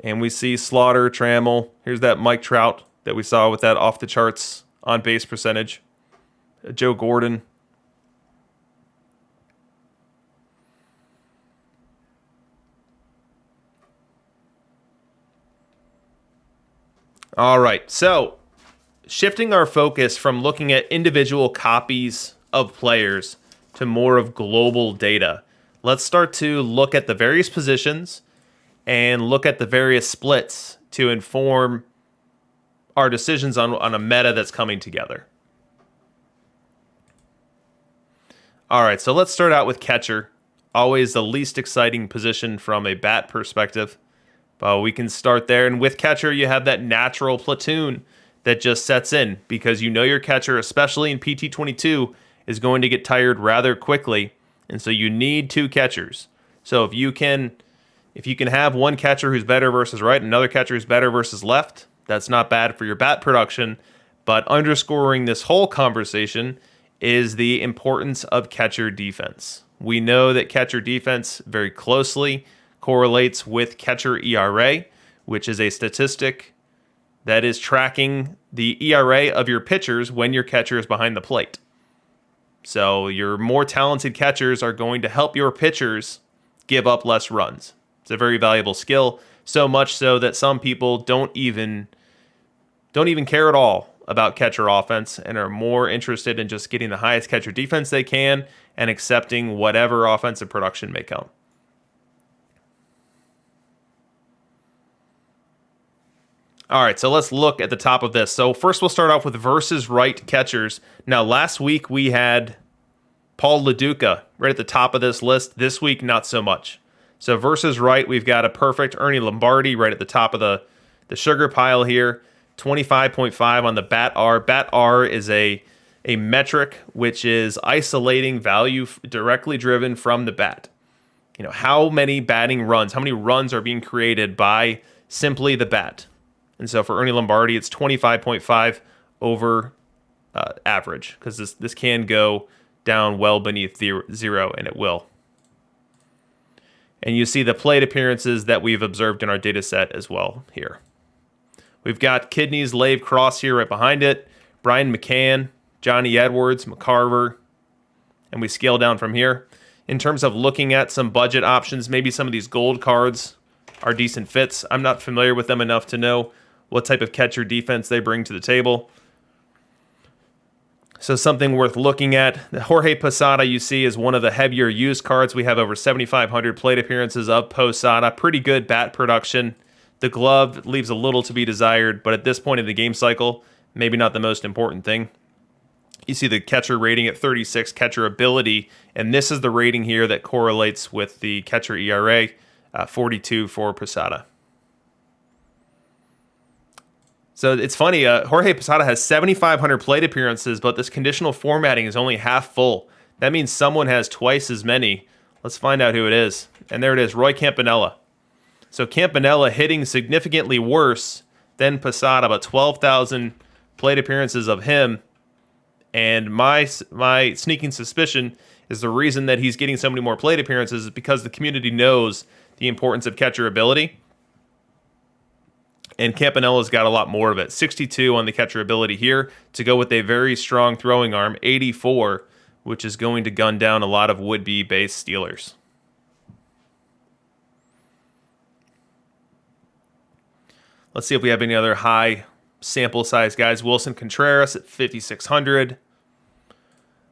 And we see Slaughter, Trammell. Here's that Mike Trout that we saw with that off-the-charts on-base percentage. Joe Gordon. All right, so shifting our focus from looking at individual copies of players to more of global data. Let's start to look at the various positions and look at the various splits to inform our decisions on a meta that's coming together. All right, so let's start out with catcher. Always the least exciting position from a bat perspective. But we can start there. And with catcher, you have that natural platoon that just sets in because you know your catcher, especially in PT22, is going to get tired rather quickly. And so you need two catchers. So if you can have one catcher who's better versus right, another catcher who's better versus left, that's not bad for your bat production. But underscoring this whole conversation is the importance of catcher defense. We know that catcher defense very closely correlates with catcher ERA, which is a statistic that is tracking the ERA of your pitchers when your catcher is behind the plate. So your more talented catchers are going to help your pitchers give up less runs. It's a very valuable skill, so much so that some people don't even care at all about catcher offense and are more interested in just getting the highest catcher defense they can and accepting whatever offensive production may come. All right, so let's look at the top of this. So first we'll start off with versus right catchers. Now, last week we had Paul LaDuca, right at the top of this list. This week, not so much. So versus right, we've got a perfect Ernie Lombardi right at the top of the sugar pile here. 25.5 on the BAT R. BAT R is a metric which is isolating value directly driven from the bat. You know, how many batting runs, how many runs are being created by simply the bat. And so for Ernie Lombardi, it's 25.5 over average, because this can go down well beneath zero, and it will. And you see the plate appearances that we've observed in our data set as well here. We've got Kidneys, Lave, Cross here right behind it. Brian McCann, Johnny Edwards, McCarver, and we scale down from here. In terms of looking at some budget options, maybe some of these gold cards are decent fits. I'm not familiar with them enough to know what type of catcher defense they bring to the table. So something worth looking at. The Jorge Posada, you see, is one of the heavier used cards. We have over 7,500 plate appearances of Posada. Pretty good bat production. The glove leaves a little to be desired, but at this point in the game cycle, maybe not the most important thing. You see the catcher rating at 36, catcher ability, and this is the rating here that correlates with the catcher ERA, 42 for Posada. So it's funny, Jorge Posada has 7,500 plate appearances, but this conditional formatting is only half full. That means someone has twice as many. Let's find out who it is. And there it is, Roy Campanella. So Campanella hitting significantly worse than Posada, but 12,000 plate appearances of him. And my sneaking suspicion is the reason that he's getting so many more plate appearances is because the community knows the importance of catcher ability. And Campanella's got a lot more of it. 62 on the catcher ability here to go with a very strong throwing arm, 84, which is going to gun down a lot of would-be base stealers. Let's see if we have any other high sample size guys. Wilson Contreras at 5,600.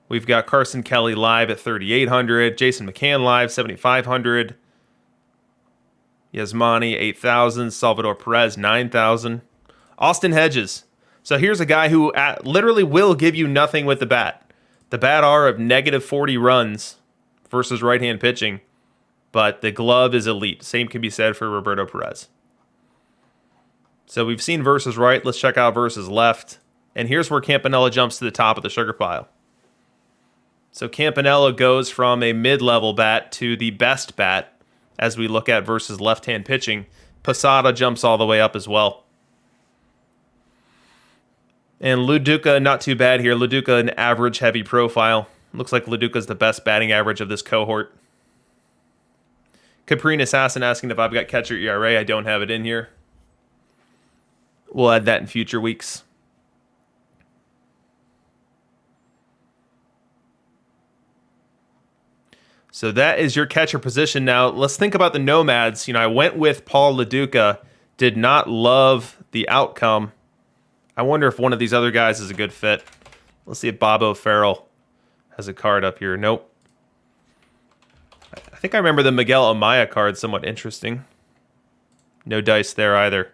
We've got Carson Kelly live at 3,800. Jason McCann live, 7,500. Yasmani, 8,000. Salvador Perez, 9,000. Austin Hedges. So here's a guy who literally will give you nothing with the bat. The bat R of negative 40 runs versus right-hand pitching, but the glove is elite. Same can be said for Roberto Perez. So we've seen versus right. Let's check out versus left. And here's where Campanella jumps to the top of the sugar pile. So Campanella goes from a mid-level bat to the best bat as we look at versus left-hand pitching. Posada jumps all the way up as well. And LaDuca, not too bad here. LaDuca, an average heavy profile. Looks like LaDuca's the best batting average of this cohort. Caprine Assassin asking if I've got catcher ERA. I don't have it in here. We'll add that in future weeks. So that is your catcher position. Now, let's think about the Nomads. You know, I went with Paul LaDuca, did not love the outcome. I wonder if one of these other guys is a good fit. Let's see if Bob O'Farrell has a card up here. Nope. I think I remember the Miguel Amaya card, somewhat interesting. No dice there either.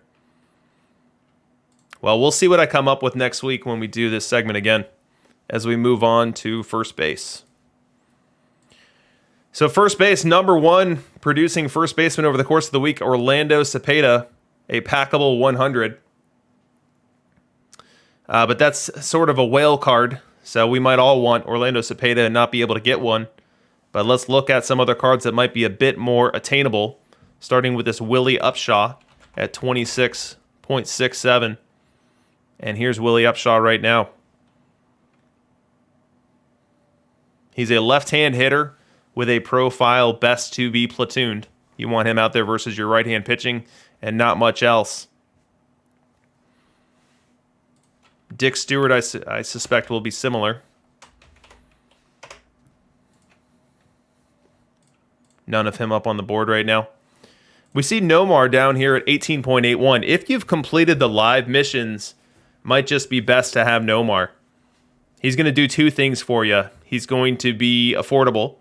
Well, we'll see what I come up with next week when we do this segment again, as we move on to first base. So first base, number one producing first baseman over the course of the week, Orlando Cepeda, a packable 100. But that's sort of a whale card, so we might all want Orlando Cepeda and not be able to get one. But let's look at some other cards that might be a bit more attainable, starting with this Willie Upshaw at 26.67. And here's Willie Upshaw right now. He's a left-hand hitter with a profile best to be platooned. You want him out there versus your right-hand pitching and not much else. Dick Stewart, I suspect, will be similar. None of him up on the board right now. We see Nomar down here at 18.81. If you've completed the live missions, might just be best to have Nomar. He's going to do two things for you. He's going to be affordable.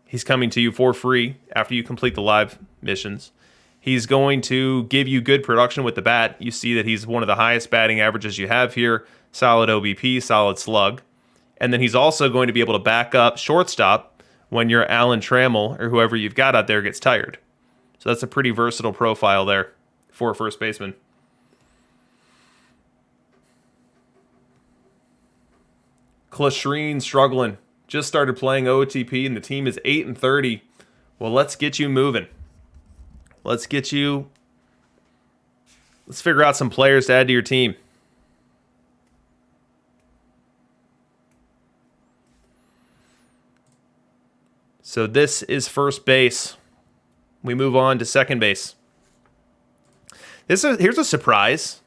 He's coming to you for free after you complete the live missions. He's going to give you good production with the bat. You see that he's one of the highest batting averages you have here. Solid OBP, solid slug. And then he's also going to be able to back up shortstop when your Alan Trammell or whoever you've got out there gets tired. So that's a pretty versatile profile there for a first baseman. Clashreen struggling. Just started playing OOTP and the team is 8-30. Well, let's get you moving. Let's figure out some players to add to your team. So this is first base. We move on to second base. Here's a surprise.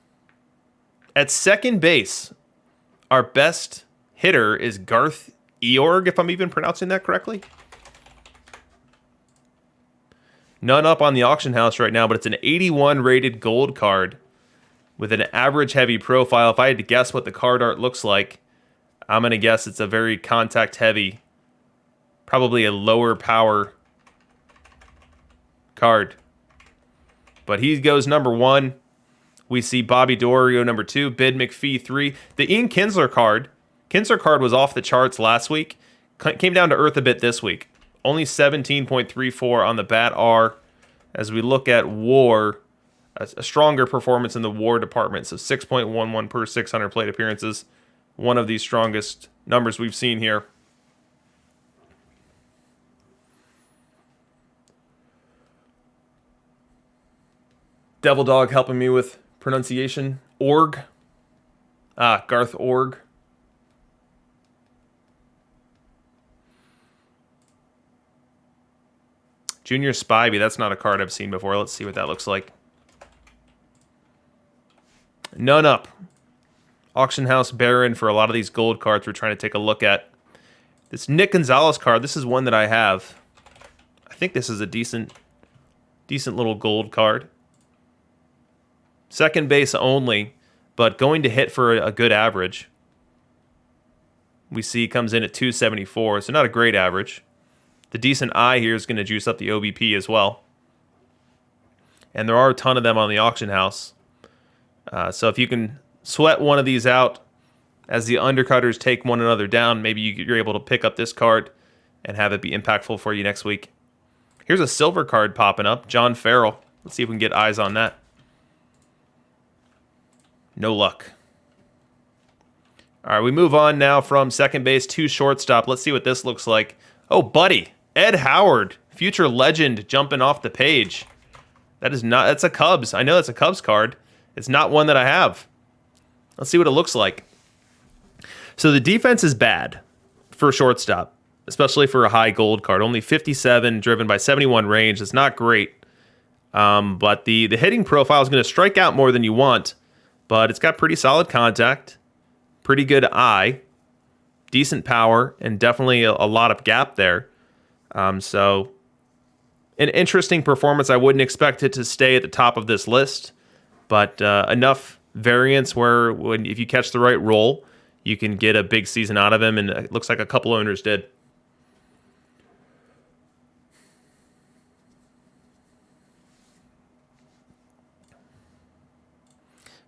At second base, our best hitter is Garth Eorg, if I'm even pronouncing that correctly. None up on the auction house right now, but it's an 81 rated gold card with an average heavy profile. If I had to guess what the card art looks like, I'm going to guess it's a very contact heavy, probably a lower power card. But he goes number 1. We see Bobby Dorio number 2, Bid McPhee 3. The Ian Kinsler card was off the charts last week. Came down to earth a bit this week. Only 17.34 on the BAT R. As we look at WAR, a stronger performance in the WAR department. So 6.11 per 600 plate appearances. One of the strongest numbers we've seen here. Devil Dog helping me with pronunciation. Org. Garth Org. Junior Spivey, that's not a card I've seen before. Let's see what that looks like. None up. Auction House Baron for a lot of these gold cards we're trying to take a look at. This Nick Gonzalez card, this is one that I have. I think this is a decent little gold card. Second base only, but going to hit for a good average. We see comes in at 274, so not a great average. The decent eye here is going to juice up the OBP as well. And there are a ton of them on the auction house. So if you can sweat one of these out as the undercutters take one another down, maybe you're able to pick up this card and have it be impactful for you next week. Here's a silver card popping up, John Farrell. Let's see if we can get eyes on that. No luck. All right, we move on now from second base to shortstop. Let's see what this looks like. Oh, buddy. Ed Howard, future legend, jumping off the page. That's a Cubs. I know that's a Cubs card. It's not one that I have. Let's see what it looks like. So the defense is bad for shortstop, especially for a high gold card. Only 57, driven by 71 range. It's not great. But the hitting profile is going to strike out more than you want, but it's got pretty solid contact, pretty good eye, decent power, and definitely a lot of gap there. So an interesting performance. I wouldn't expect it to stay at the top of this list, but enough variance where if you catch the right role, you can get a big season out of him, and it looks like a couple owners did.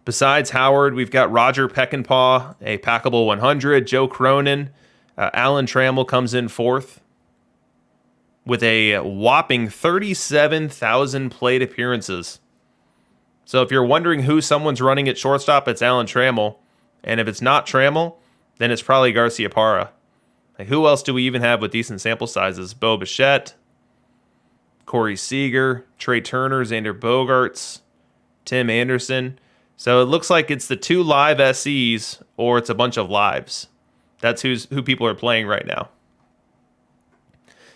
Besides Howard, we've got Roger Peckinpah, a packable 100. Joe Cronin. Alan Trammell comes in fourth with a whopping 37,000 plate appearances. So if you're wondering who someone's running at shortstop, it's Alan Trammell. And if it's not Trammell, then it's probably Garciaparra. Like, who else do we even have with decent sample sizes? Bo Bichette, Corey Seager, Trey Turner, Xander Bogaerts, Tim Anderson. So it looks like it's the two live SEs or it's a bunch of lives. That's who people are playing right now.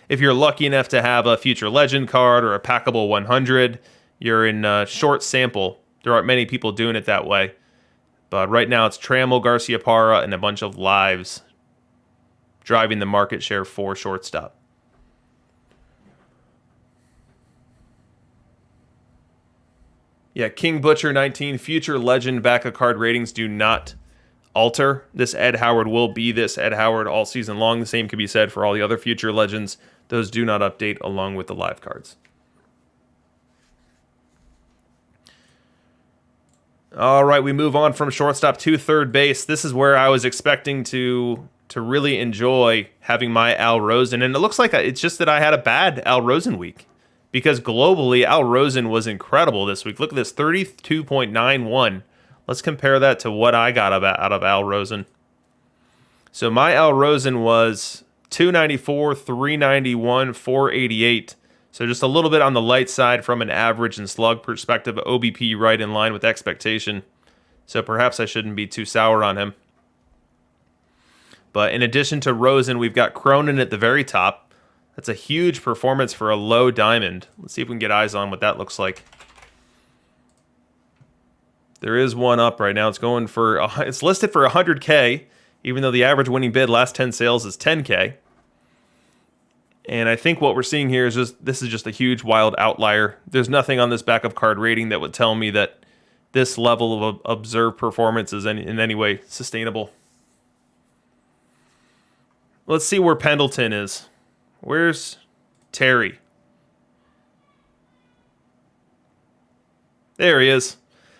If you're lucky enough to have a future legend card or a packable 100, you're in a short sample. There aren't many people doing it that way. But right now it's Trammell, Garciaparra, and a bunch of lives driving the market share for shortstop. Yeah, King Butcher 19, future legend back-up card ratings do not alter. This Ed Howard will be this Ed Howard all season long. The same could be said for all the other future legends. Those do not update along with the live cards. All right, we move on from shortstop to third base. This is where I was expecting to to really enjoy having my Al Rosen. And it looks like it's just that I had a bad Al Rosen week, because globally, Al Rosen was incredible this week. Look at this, 32.91. Let's compare that to what I got out of Al Rosen. So my Al Rosen was 294, 391, 488. So just a little bit on the light side from an average and slug perspective. OBP right in line with expectation. So perhaps I shouldn't be too sour on him. But in addition to Rosen, we've got Cronin at the very top. That's a huge performance for a low diamond. Let's see if we can get eyes on what that looks like. There is one up right now. It's listed for 100K, even though the average winning bid last 10 sales is 10K. And I think what we're seeing here is this is just a huge wild outlier. There's nothing on this backup card rating that would tell me that this level of observed performance is in any way sustainable. Let's see where Pendleton is. Where's Terry? There he is.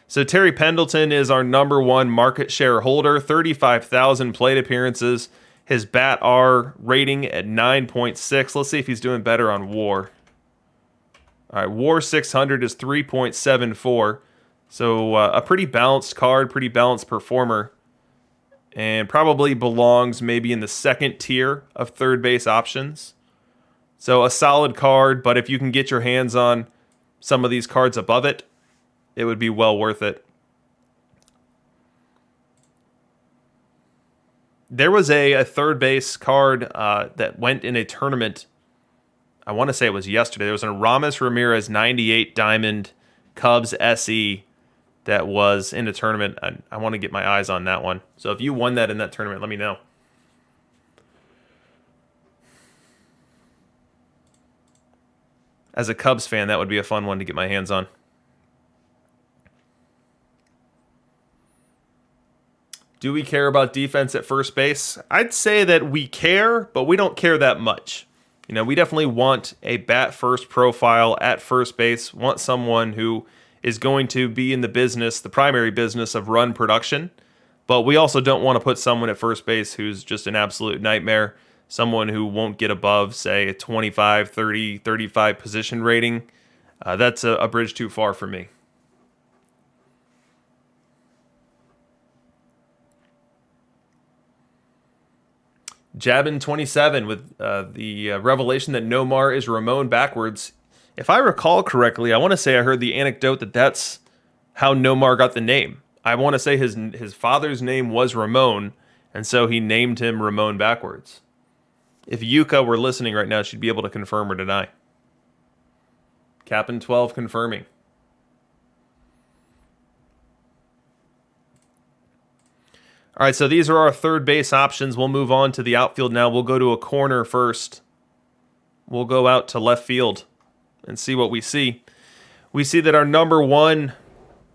So Terry Pendleton is our number one market share holder, 35,000 plate appearances. His BAT R rating at 9.6. Let's see if he's doing better on WAR. All right, WAR 600 is 3.74. So a pretty balanced card, pretty balanced performer. And probably belongs maybe in the second tier of third base options. So a solid card, but if you can get your hands on some of these cards above it, it would be well worth it. There was a third base card that went in a tournament. I want to say it was yesterday. There was an Rbis Ramirez 98 Diamond Cubs SE that was in a tournament. I want to get my eyes on that one. So if you won that in that tournament, let me know. As a Cubs fan, that would be a fun one to get my hands on. Do we care about defense at first base? I'd say that we care, but we don't care that much. You know, we definitely want a bat first profile at first base, want someone who is going to be in the business, the primary business of run production, but we also don't want to put someone at first base who's just an absolute nightmare, someone who won't get above, say, a 25, 30, 35 position rating. That's a bridge too far for me. Jabin 27 with the revelation that Nomar is Ramon backwards. If I recall correctly, I want to say I heard the anecdote that that's how Nomar got the name. I want to say his father's name was Ramon, and so he named him Ramon backwards. If Yuka were listening right now, she'd be able to confirm or deny. Cap'n 12 confirming. All right, so these are our third base options. We'll move on to the outfield now. We'll go to a corner first. We'll go out to left field and see what we see. We see that our number one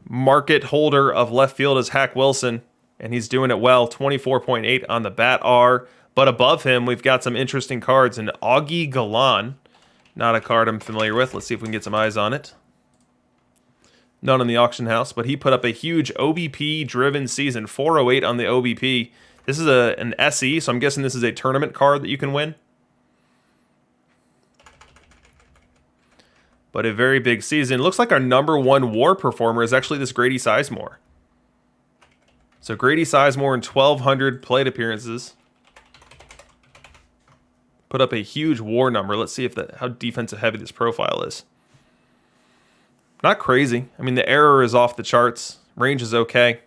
market holder of left field is Hack Wilson, and he's doing it well, 24.8 on the BAT R. But above him, we've got some interesting cards. And Augie Galan, not a card I'm familiar with. Let's see if we can get some eyes on it. None in the auction house, but he put up a huge OBP-driven season, 408 on the OBP. This is an SE, so I'm guessing this is a tournament card that you can win. But a very big season. Looks like our number one WAR performer is actually this Grady Sizemore. So Grady Sizemore in 1,200 plate appearances. Put up a huge WAR number. Let's see how defensive heavy this profile is. Not crazy. I mean, the error is off the charts. Range is okay.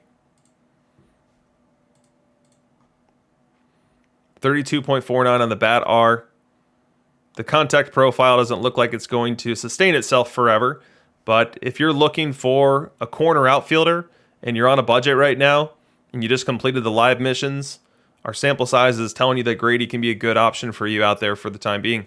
32.49 on the BAT R. The contact profile doesn't look like it's going to sustain itself forever. But if you're looking for a corner outfielder and you're on a budget right now and you just completed the live missions, our sample size is telling you that Grady can be a good option for you out there for the time being.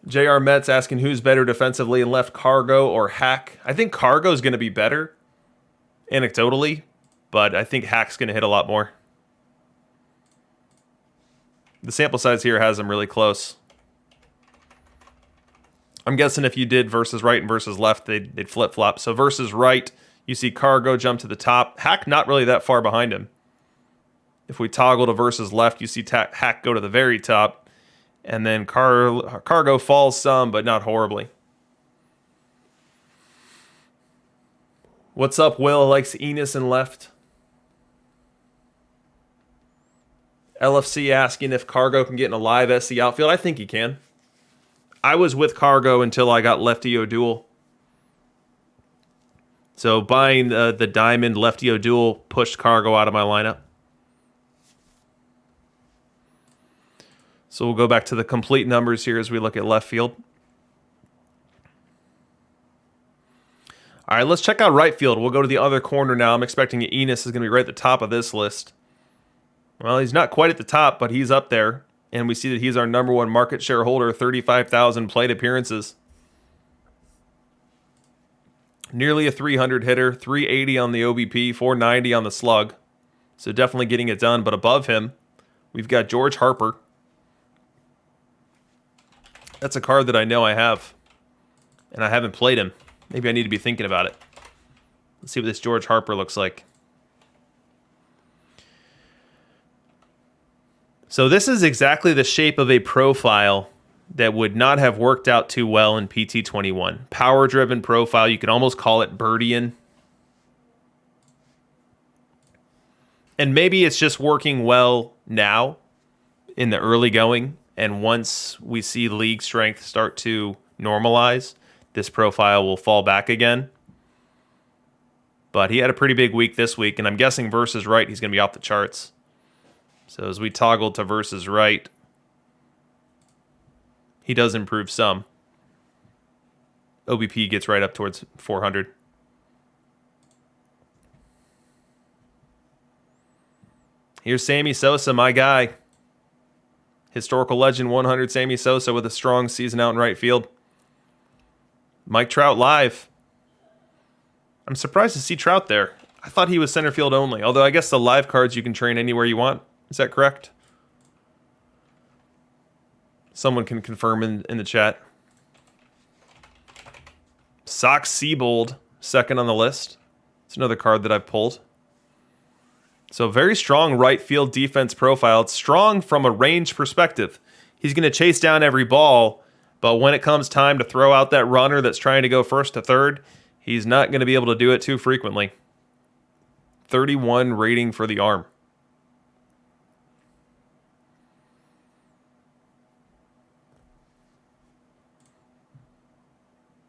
JR Metz asking who's better defensively and left, Cargo or Hack. I think Cargo is going to be better, anecdotally, but I think Hack's going to hit a lot more. The sample size here has them really close. I'm guessing if you did versus right and versus left, they'd flip-flop. So versus right, You see Cargo jump to the top. Hack not really that far behind him. If we toggle to versus left, you see Hack go to the very top. And then Cargo falls some, but not horribly. What's up, Will? Likes Enos and left. LFC asking if Cargo can get in a live SC outfield. I think he can. I was with Cargo until I got Lefty O'Dual. So buying the Diamond Lefty O'Dual pushed Cargo out of my lineup. So we'll go back to the complete numbers here as we look at left field. All right, let's check out right field. We'll go to the other corner now. I'm expecting Enos is going to be right at the top of this list. Well, he's not quite at the top, but he's up there. And we see that he's our number one market share holder, 35,000 plate appearances. Nearly a 300 hitter, 380 on the OBP, 490 on the slug. So definitely getting it done. But above him, we've got George Harper. That's a card that I know I have. And I haven't played him. Maybe I need to be thinking about it. Let's see what this George Harper looks like. So this is exactly the shape of a profile that would not have worked out too well in PT21. Power-driven profile. You could almost call it Birdian. And maybe it's just working well now in the early going. And once we see league strength start to normalize, this profile will fall back again. But he had a pretty big week this week, and I'm guessing versus right, he's going to be off the charts. So as we toggle to versus right, he does improve some. OBP gets right up towards 400. Here's Sammy Sosa, my guy. Historical legend 100 Sammy Sosa with a strong season out in right field. Mike Trout live. I'm surprised to see Trout there. I thought he was center field only, although I guess the live cards you can train anywhere you want. Is that correct? Someone can confirm in the chat. Sox Seabold, second on the list. It's another card that I've pulled. So very strong right field defense profile. It's strong from a range perspective. He's going to chase down every ball, but when it comes time to throw out that runner that's trying to go first to third, he's not going to be able to do it too frequently. 31 rating for the arm.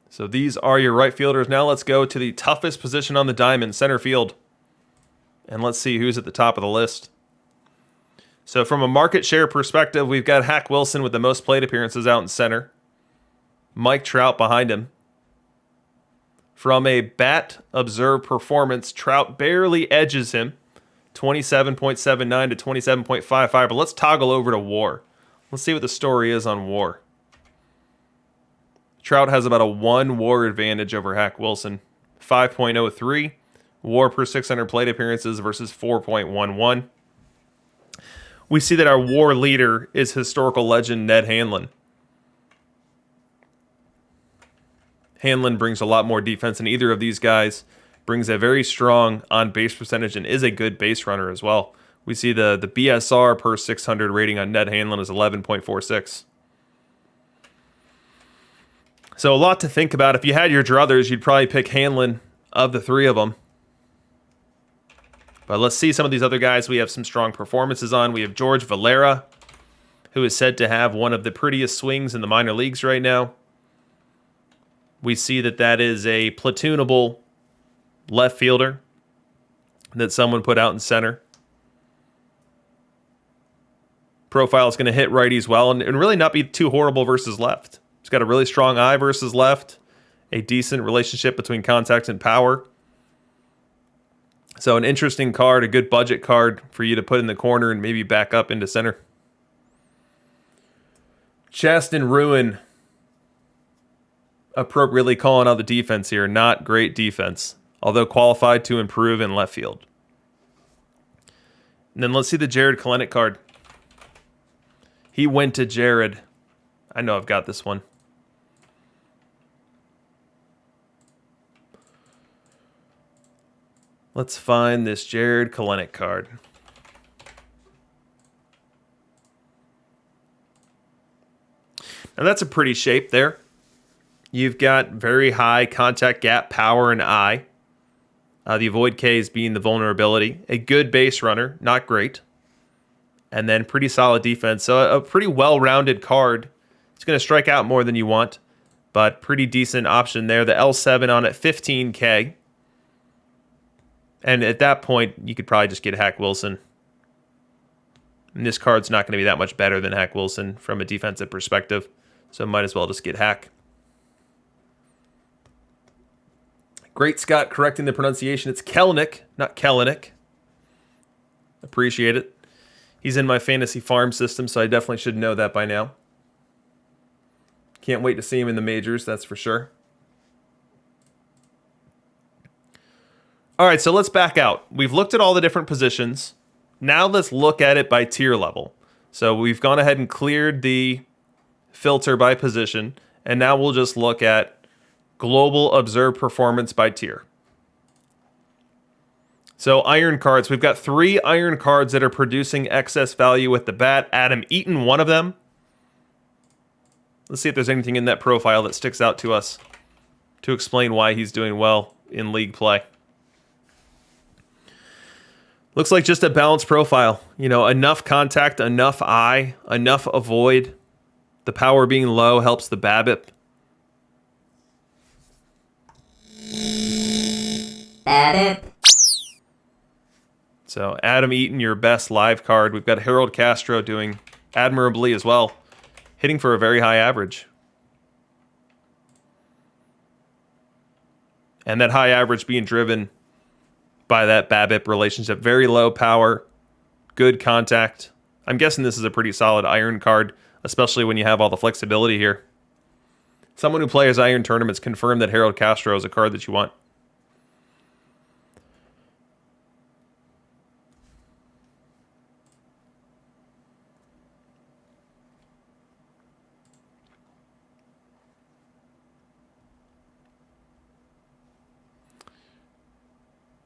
So these are your right fielders. Now let's go to the toughest position on the diamond, center field. And let's see who's at the top of the list. So from a market share perspective, we've got Hack Wilson with the most plate appearances out in center. Mike Trout behind him. From a bat observed performance, Trout barely edges him. 27.79 to 27.55. But let's toggle over to WAR. Let's see what the story is on WAR. Trout has about a 1 WAR advantage over Hack Wilson. 5.03. WAR per 600 plate appearances versus 4.11. We see that our WAR leader is historical legend Ned Hanlon. Hanlon brings a lot more defense than either of these guys. Brings a very strong on-base percentage and is a good base runner as well. We see the BSR per 600 rating on Ned Hanlon is 11.46. So a lot to think about. If you had your druthers, you'd probably pick Hanlon of the three of them. But let's see some of these other guys we have some strong performances on. We have George Valera, who is said to have one of the prettiest swings in the minor leagues right now. We see that is a platoonable left fielder that someone put out in center. Profile is going to hit righties well and really not be too horrible versus left. He's got a really strong eye versus left, a decent relationship between contact and power. So an interesting card, a good budget card for you to put in the corner and maybe back up into center. Chaston Ruin appropriately calling out the defense here. Not great defense, although qualified to improve in left field. And then let's see the Jared Kelenic card. He went to Jared. I know I've got this one. Let's find this Jared Kelenic card. Now that's a pretty shape there. You've got very high contact gap, power, and eye. The avoid Ks being the vulnerability. A good base runner, not great. And then pretty solid defense. So a pretty well-rounded card. It's going to strike out more than you want, but pretty decent option there. The L7 on at 15K. And at that point, you could probably just get Hack Wilson. And this card's not going to be that much better than Hack Wilson from a defensive perspective. So might as well just get Hack. Great Scott correcting the pronunciation. It's Kelenic, not Kelenic. Appreciate it. He's in my fantasy farm system, so I definitely should know that by now. Can't wait to see him in the majors, that's for sure. All right, so let's back out. We've looked at all the different positions. Now let's look at it by tier level. So we've gone ahead and cleared the filter by position, and now we'll just look at global observed performance by tier. So iron cards, we've got 3 iron cards that are producing excess value with the bat. Adam Eaton, one of them. Let's see if there's anything in that profile that sticks out to us to explain why he's doing well in league play. Looks like just a balanced profile. You know, enough contact, enough eye, enough avoid. The power being low helps the BABIP. BABIP. So Adam Eaton, your best live card. We've got Harold Castro doing admirably as well, hitting for a very high average. And that high average being driven by that BABIP relationship. Very low power, good contact. I'm guessing this is a pretty solid iron card, especially when you have all the flexibility here. Someone who plays iron tournaments confirmed that Harold Castro is a card that you want.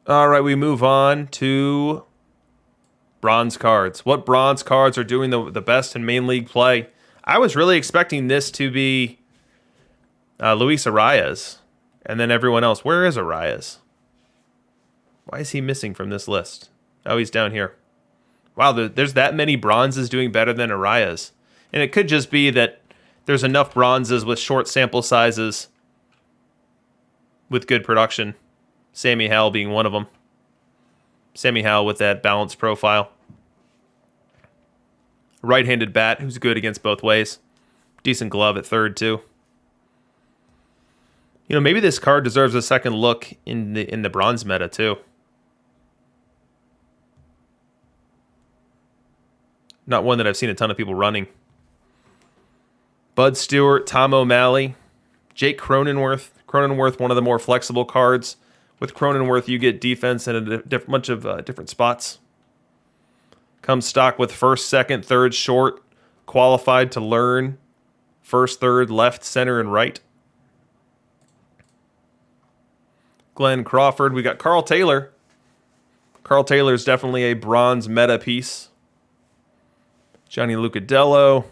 All right, we move on to bronze cards. What bronze cards are doing the best in main league play? I was really expecting this to be Luis Arias, and then everyone else. Where is Arias? Why is he missing from this list? Oh, he's down here. Wow, there's that many bronzes doing better than Arias. And it could just be that there's enough bronzes with short sample sizes with good production. Sammy Howell being one of them. Sammy Howell with that balanced profile. Right-handed bat who's good against both ways. Decent glove at third, too. You know, maybe this card deserves a second look in the bronze meta, too. Not one that I've seen a ton of people running. Bud Stewart, Tom O'Malley, Jake Cronenworth. Cronenworth, one of the more flexible cards. With Cronenworth, you get defense in a bunch of different spots. Comes stock with first, second, third, short. Qualified to learn. First, third, left, center, and right. Glenn Crawford. We got Carl Taylor. Carl Taylor is definitely a bronze meta piece. Johnny Lucadello.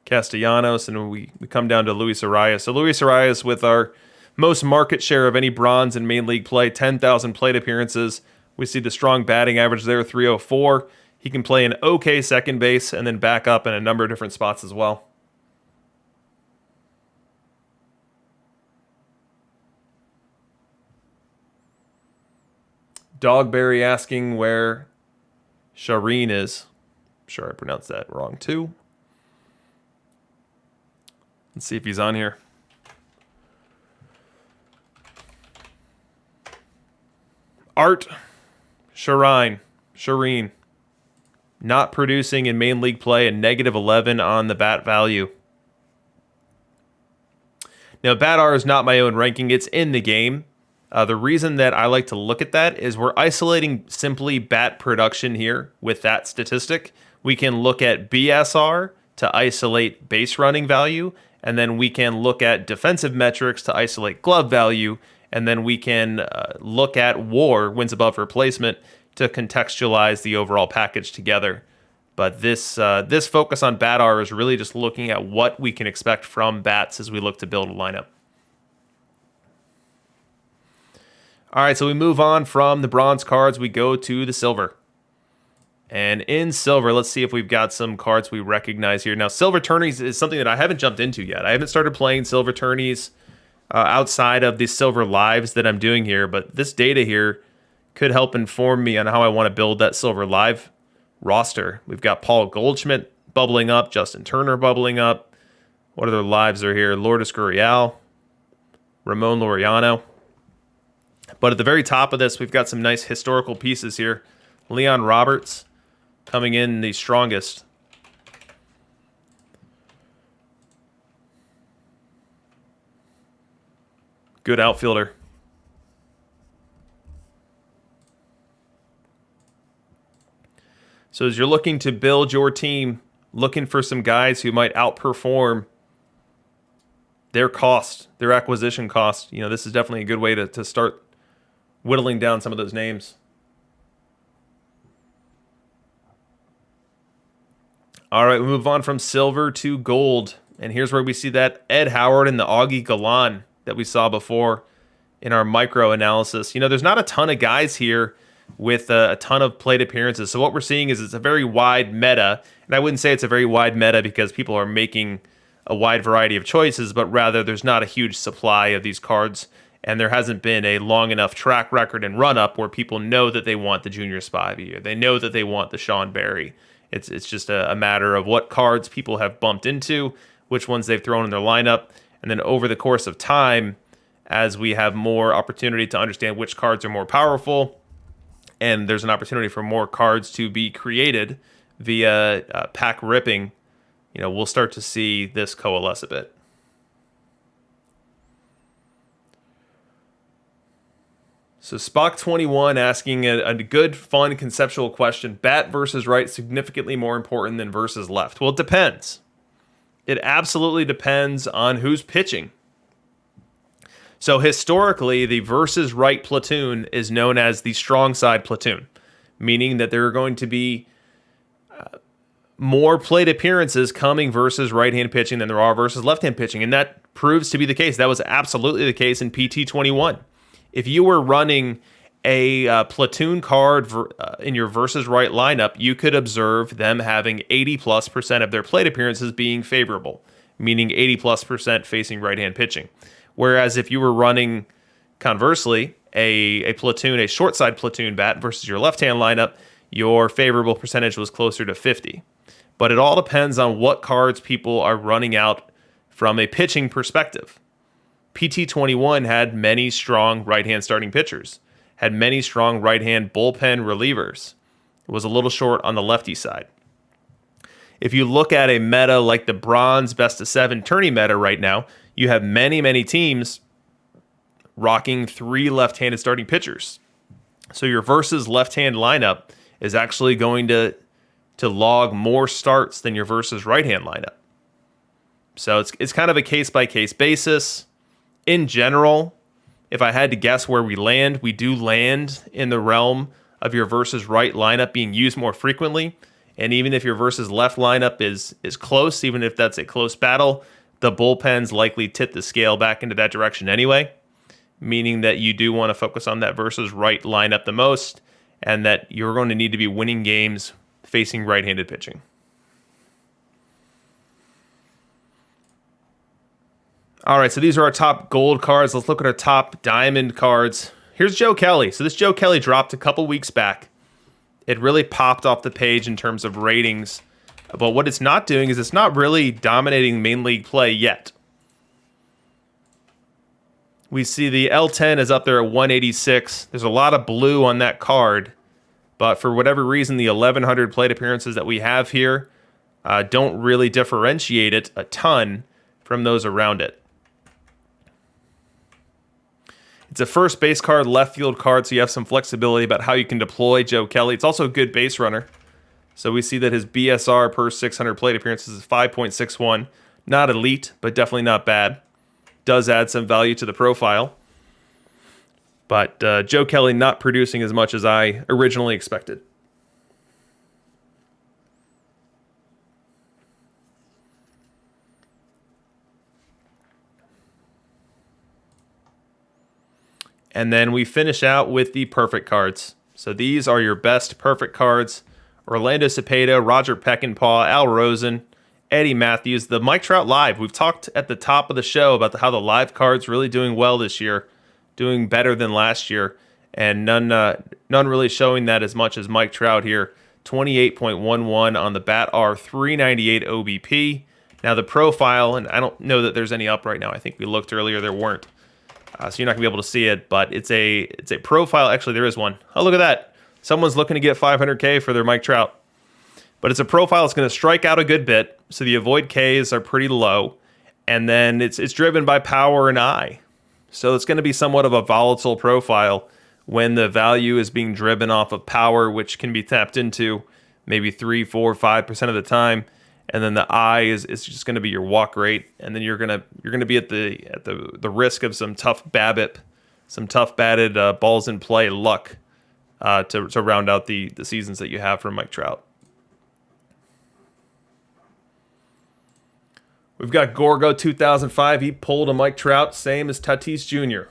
Castellanos. And we come down to Luis Arias. So Luis Arias with our most market share of any bronze in main league play, 10,000 plate appearances. We see the strong batting average there, 304. He can play an okay second base and then back up in a number of different spots as well. Dogberry asking where Shireen is. I'm sure I pronounced that wrong too. Let's see if he's on here. Art Shireen, not producing in main league play, a -11 on the bat value. Now, bat R is not my own ranking. It's in the game. The reason that I like to look at that is we're isolating simply bat production here with that statistic. We can look at BSR to isolate base running value, and then we can look at defensive metrics to isolate glove value, and then we can look at WAR, wins above replacement, to contextualize the overall package together. But this focus on bat R is really just looking at what we can expect from bats as we look to build a lineup. All right, so we move on from the bronze cards. We go to the silver. And in silver, let's see if we've got some cards we recognize here. Now, silver tourneys is something that I haven't jumped into yet. I haven't started playing silver tourneys outside of the silver lives that I'm doing here. But this data here could help inform me on how I want to build that silver live roster. We've got Paul Goldschmidt bubbling up, Justin Turner bubbling up. What other lives are here? Lourdes Gurriel, Ramon Laureano. But at the very top of this, we've got some nice historical pieces here. Leon Roberts coming in the strongest. Good outfielder. So as you're looking to build your team, looking for some guys who might outperform their cost, their acquisition cost, this is definitely a good way to start whittling down some of those names. All right, we move on from silver to gold. And here's where we see that Ed Howard and the Augie Galan that we saw before in our micro analysis. There's not a ton of guys here with a ton of plate appearances. So what we're seeing is it's a very wide meta. And I wouldn't say it's a very wide meta because people are making a wide variety of choices, but rather there's not a huge supply of these cards. And there hasn't been a long enough track record and run-up where people know that they want the Junior Spivey, or they know that they want the Sean Barry. It's just a matter of what cards people have bumped into, which ones they've thrown in their lineup, and then over the course of time, as we have more opportunity to understand which cards are more powerful, and there's an opportunity for more cards to be created via pack ripping, we'll start to see this coalesce a bit. So Spock21 asking a good, fun, conceptual question. Bat versus right significantly more important than versus left? Well, it depends. It absolutely depends on who's pitching. So historically, the versus right platoon is known as the strong side platoon, meaning that there are going to be more plate appearances coming versus right-hand pitching than there are versus left-hand pitching, and that proves to be the case. That was absolutely the case in PT21. If you were running a platoon card in your versus right lineup, you could observe them having 80+% of their plate appearances being favorable, meaning 80+% facing right-hand pitching. Whereas if you were running, conversely, a platoon, a short side platoon bat versus your left-hand lineup, your favorable percentage was closer to 50. But it all depends on what cards people are running out from a pitching perspective. PT21 had many strong right-hand starting pitchers, had many strong right-hand bullpen relievers. It was a little short on the lefty side. If you look at a meta like the bronze best-of-7 tourney meta right now, you have many, many teams rocking 3 left-handed starting pitchers. So your versus left-hand lineup is actually going to log more starts than your versus right-hand lineup. So it's kind of a case-by-case basis. In general, if I had to guess where we do land in the realm of your versus right lineup being used more frequently. And even if your versus left lineup is close, even if that's a close battle, the bullpen's likely tip the scale back into that direction anyway, meaning that you do want to focus on that versus right lineup the most, and that you're going to need to be winning games facing right-handed pitching. All right, so these are our top gold cards. Let's look at our top diamond cards. Here's Joe Kelly. So this Joe Kelly dropped a couple weeks back. It really popped off the page in terms of ratings. But what it's not doing is it's not really dominating main league play yet. We see the L10 is up there at 186. There's a lot of blue on that card. But for whatever reason, the 1,100 plate appearances that we have here don't really differentiate it a ton from those around it. It's a first base card, left field card, so you have some flexibility about how you can deploy Joe Kelly. It's also a good base runner. So we see that his BSR per 600 plate appearances is 5.61. Not elite, but definitely not bad. Does add some value to the profile. But Joe Kelly not producing as much as I originally expected. And then we finish out with the perfect cards. So these are your best perfect cards. Orlando Cepeda, Roger Peckinpah, Al Rosen, Eddie Matthews, the Mike Trout Live. We've talked at the top of the show about how the live cards really doing well this year, doing better than last year, and none really showing that as much as Mike Trout here. 28.11 on the Bat R, 398 OBP. Now the profile, and I don't know that there's any up right now. I think we looked earlier, there weren't. So you're not gonna be able to see it, but it's a profile. Actually, there is one. Oh, look at that. Someone's looking to get 500K for their Mike Trout. But it's a profile that's going to strike out a good bit, so the avoid Ks are pretty low, and then it's driven by power and eye. So it's going to be somewhat of a volatile profile when the value is being driven off of power, which can be tapped into maybe 3, 4, 5% of the time, and then the eye is just going to be your walk rate, and then you're gonna be at the risk of some tough BABIP, some tough batted balls in play luck to round out the seasons that you have for Mike Trout. We've got Gorgo 2005. He pulled a Mike Trout, same as Tatis Jr.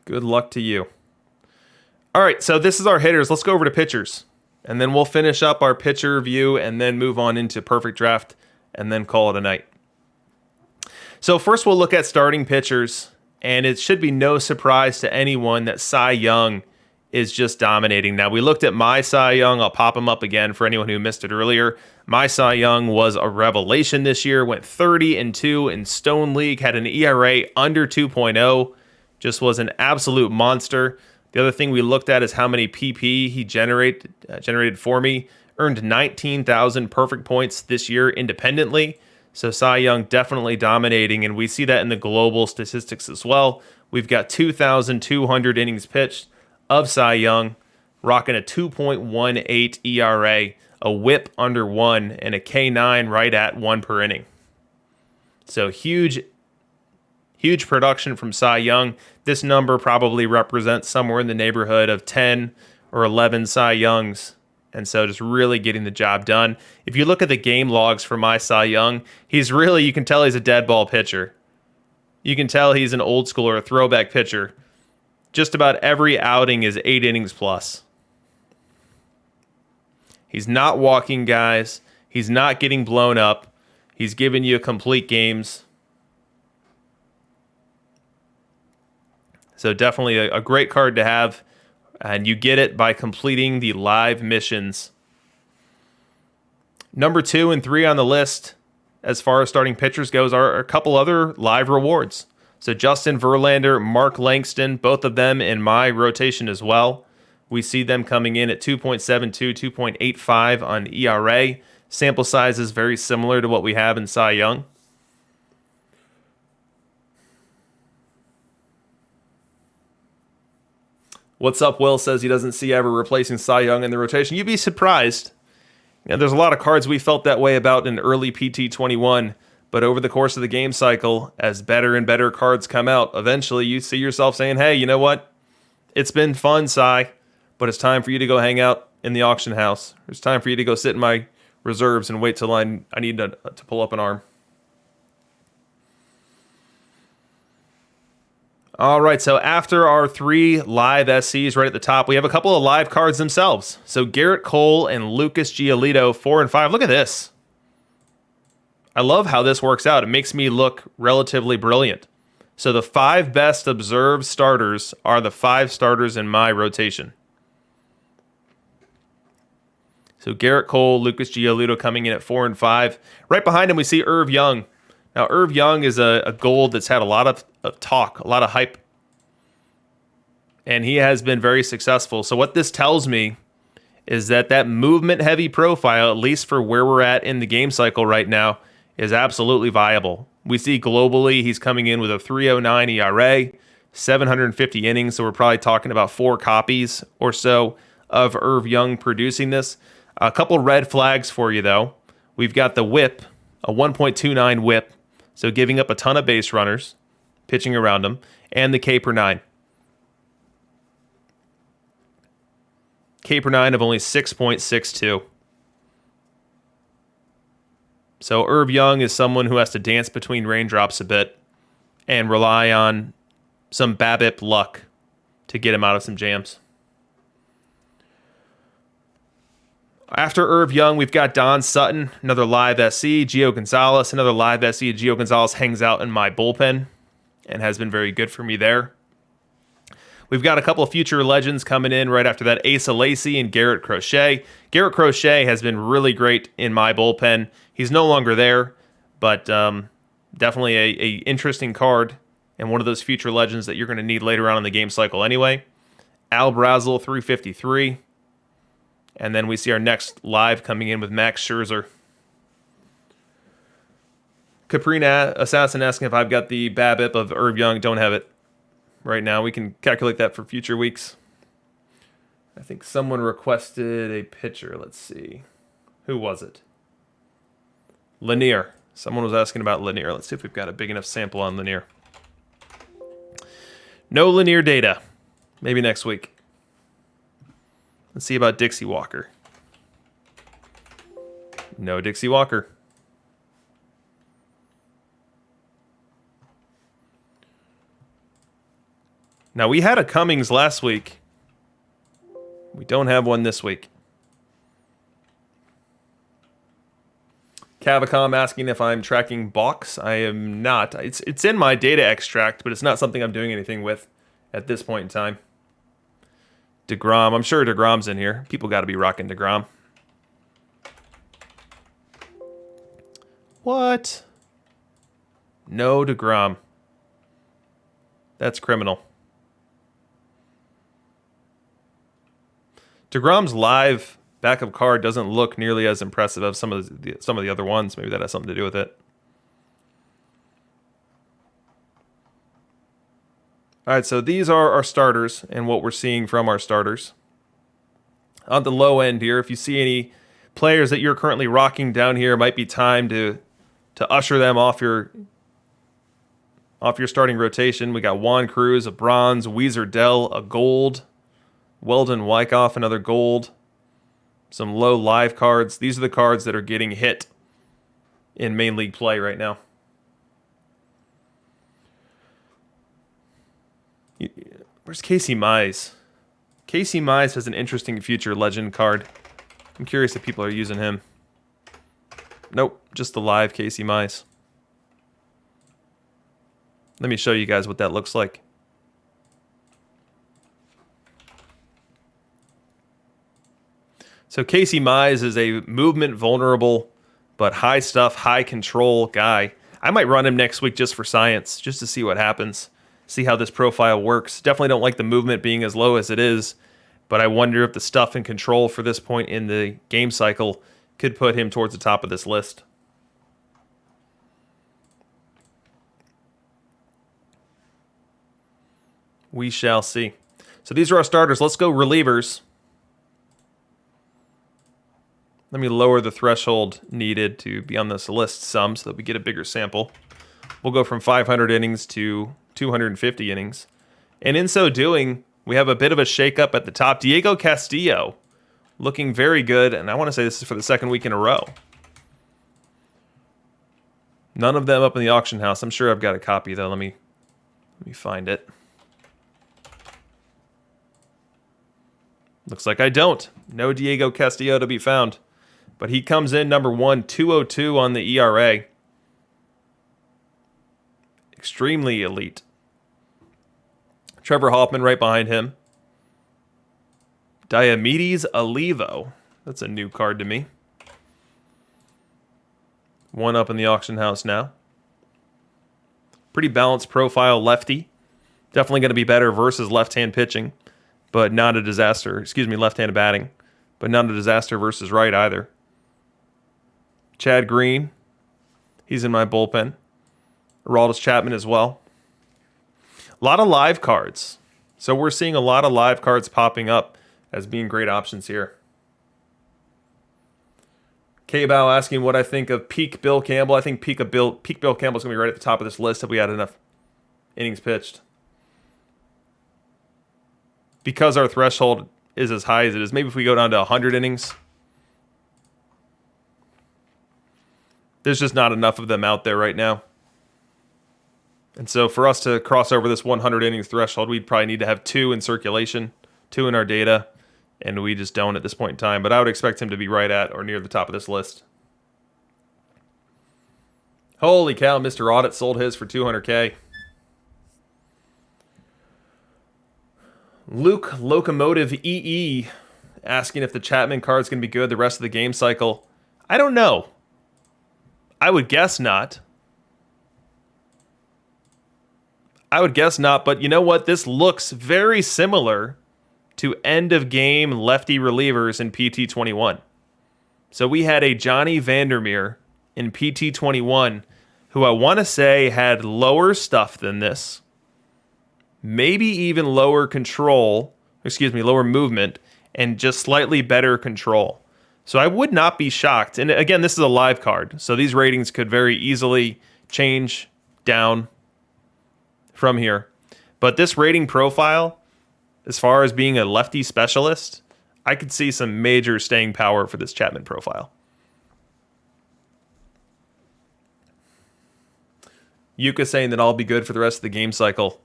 Good luck to you. All right, so this is our hitters. Let's go over to pitchers. And then we'll finish up our pitcher review and then move on into perfect draft and then call it a night. So first we'll look at starting pitchers. And it should be no surprise to anyone that Cy Young is just dominating. Now, we looked at my Cy Young. I'll pop him up again for anyone who missed it earlier. My Cy Young was a revelation this year. Went 30-2 in Stone League. Had an ERA under 2.0. Just was an absolute monster. The other thing we looked at is how many PP he generated for me. Earned 19,000 perfect points this year independently. So Cy Young definitely dominating, and we see that in the global statistics as well. We've got 2,200 innings pitched of Cy Young, rocking a 2.18 ERA, a whip under 1, and a K9 right at 1 per inning. So huge production from Cy Young. This number probably represents somewhere in the neighborhood of 10 or 11 Cy Youngs. And so just really getting the job done. If you look at the game logs for my Cy Young, you can tell he's a dead ball pitcher. You can tell he's an old school or a throwback pitcher. Just about every outing is 8 innings plus. He's not walking guys. He's not getting blown up. He's giving you complete games. So definitely a great card to have. And you get it by completing the live missions. Number 2 and 3 on the list, as far as starting pitchers goes, are a couple other live rewards. So Justin Verlander, Mark Langston, both of them in my rotation as well. We see them coming in at 2.72, 2.85 on ERA. Sample size is very similar to what we have in Cy Young. What's up, Will says he doesn't see ever replacing Cy Young in the rotation. You'd be surprised. There's a lot of cards we felt that way about in early PT21, but over the course of the game cycle, as better and better cards come out, eventually you see yourself saying, hey, you know what? It's been fun, Cy, but it's time for you to go hang out in the auction house. It's time for you to go sit in my reserves and wait till I need to pull up an arm. All right, so after our 3 live SCs right at the top, we have a couple of live cards themselves. So Garrett Cole and Lucas Giolito, 4 and 5. Look at this. I love how this works out. It makes me look relatively brilliant. So the 5 best observed starters are the 5 starters in my rotation. So Garrett Cole, Lucas Giolito coming in at 4 and 5. Right behind him, we see Irv Young. Now, Irv Young is a gold that's had a lot of talk, a lot of hype, and he has been very successful. So what this tells me is that movement-heavy profile, at least for where we're at in the game cycle right now, is absolutely viable. We see globally he's coming in with a 3.09 ERA, 750 innings, so we're probably talking about 4 copies or so of Irv Young producing this. A couple red flags for you, though. We've got the whip, a 1.29 whip, so giving up a ton of base runners. pitching around him, and the K per 9. K per 9 of only 6.62. So Irv Young is someone who has to dance between raindrops a bit and rely on some BABIP luck to get him out of some jams. After Irv Young, we've got Don Sutton, another live SC, Gio Gonzalez, another live SC. Gio Gonzalez hangs out in my bullpen and has been very good for me there. We've got a couple of future legends coming in right after that, Asa Lacy and Garrett Crochet. Garrett Crochet has been really great in my bullpen. He's no longer there, but definitely a interesting card and one of those future legends that you're going to need later on in the game cycle anyway. Al Brazel, 353. And then we see our next live coming in with Max Scherzer. Caprina Assassin asking if I've got the BABIP of Irv Young. Don't have it right now. We can calculate that for future weeks. I think someone requested a pitcher. Let's see. Who was it? Lanier. Someone was asking about Lanier. Let's see if we've got a big enough sample on Lanier. No Lanier data. Maybe next week. Let's see about Dixie Walker. No Dixie Walker. Now, we had a Cummings last week. We don't have one this week. Cavicom asking if I'm tracking box. I am not. It's in my data extract, but it's not something I'm doing anything with at this point in time. DeGrom. I'm sure DeGrom's in here. People got to be rocking DeGrom. What? No DeGrom. That's criminal. DeGrom's live backup card doesn't look nearly as impressive as some of the other ones. Maybe that has something to do with it. All right, so these are our starters and what we're seeing from our starters. On the low end here, if you see any players that you're currently rocking down here, it might be time to usher them off your starting rotation. We got Juan Cruz, a bronze, Weezer Dell, a gold, Weldon Wyckoff, another gold, some low live cards. These are the cards that are getting hit in main league play right now. Where's Casey Mize? Casey Mize has an interesting future legend card. I'm curious if people are using him. Nope, just the live Casey Mize. Let me show you guys what that looks like. So Casey Mize is a movement vulnerable, but high stuff, high control guy. I might run him next week just for science, just to see what happens. See how this profile works. Definitely don't like the movement being as low as it is, but I wonder if the stuff and control for this point in the game cycle could put him towards the top of this list. We shall see. So these are our starters. Let's go relievers. Let me lower the threshold needed to be on this list some so that we get a bigger sample. We'll go from 500 innings to 250 innings. And in so doing, we have a bit of a shakeup at the top. Diego Castillo looking very good, and I want to say this is for the second week in a row. None of them up in the auction house. I'm sure I've got a copy, though. Let me find it. Looks like I don't. No Diego Castillo to be found. But he comes in number 1, 202 on the ERA. Extremely elite. Trevor Hoffman right behind him. Diomedes Olivo. That's a new card to me. One up in the auction house now. Pretty balanced profile lefty. Definitely going to be better versus left-hand pitching, but not a disaster. Excuse me, left-handed batting, but not a disaster versus right either. Chad Green. He's in my bullpen. Aroldis Chapman as well. A lot of live cards. So we're seeing a lot of live cards popping up as being great options here. K-Bow asking what I think of peak Bill Campbell. I think peak Bill Campbell's going to be right at the top of this list if we had enough innings pitched. Because our threshold is as high as it is, maybe if we go down to 100 innings, there's just not enough of them out there right now. And so for us to cross over this 100 innings threshold, we'd probably need to have 2 in circulation, 2 in our data, and we just don't at this point in time. But I would expect him to be right at or near the top of this list. Holy cow, Mr. Audit sold his for $200K. Luke Locomotive EE asking if the Chapman card's going to be good the rest of the game cycle. I don't know. I would guess not. But you know what? This looks very similar to end-of-game lefty relievers in PT21. So we had a Johnny Vandermeer in PT21 who I want to say had lower stuff than this. Maybe even lower lower movement, and just slightly better control. So I would not be shocked. And again, this is a live card, so these ratings could very easily change down from here. But this rating profile, as far as being a lefty specialist, I could see some major staying power for this Chapman profile. Yuka saying that I'll be good for the rest of the game cycle.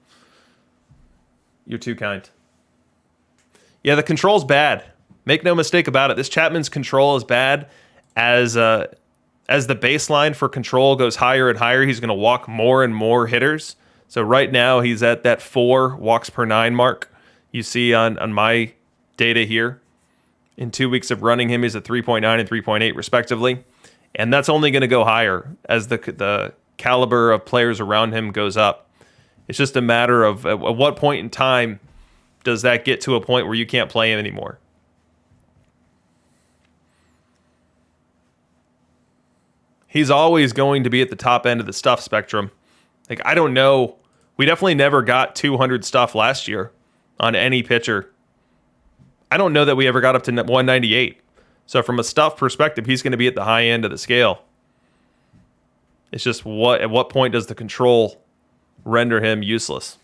You're too kind. Yeah, the control's bad. Make no mistake about it. This Chapman's control is bad. As the baseline for control goes higher and higher, he's going to walk more and more hitters. So right now, he's at that 4 walks per 9 mark. You see on my data here. In 2 weeks of running him, he's at 3.9 and 3.8 respectively. And that's only going to go higher as the caliber of players around him goes up. It's just a matter of at what point in time does that get to a point where you can't play him anymore. He's always going to be at the top end of the stuff spectrum. Like, I don't know. We definitely never got 200 stuff last year on any pitcher. I don't know that we ever got up to 198. So from a stuff perspective, he's going to be at the high end of the scale. It's just at what point does the control render him useless?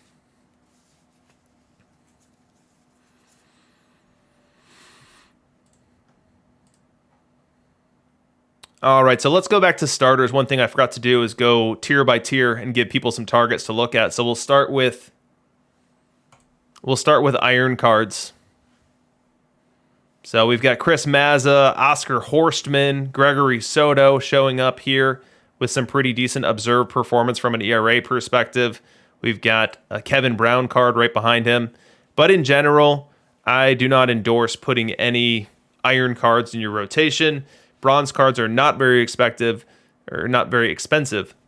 All right, so let's go back to starters. One thing I forgot to do is go tier by tier and give people some targets to look at. So we'll start with iron cards. So we've got Chris Mazza, Oscar Horstman, Gregory Soto showing up here with some pretty decent observed performance from an ERA perspective. We've got a Kevin Brown card right behind him. But in general, I do not endorse putting any iron cards in your rotation. Bronze cards are not very expensive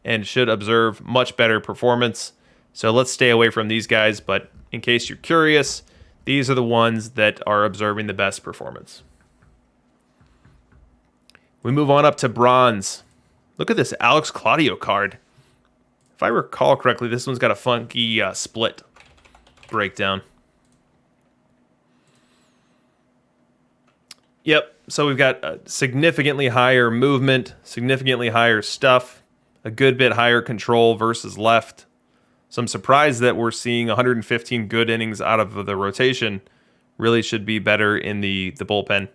and should observe much better performance. So let's stay away from these guys. But in case you're curious, these are the ones that are observing the best performance. We move on up to bronze. Look at this Alex Claudio card. If I recall correctly, this one's got a funky split breakdown. Yep, so we've got significantly higher movement, significantly higher stuff, a good bit higher control versus left. So I'm surprised that we're seeing 115 good innings out of the rotation. Really should be better in the bullpen.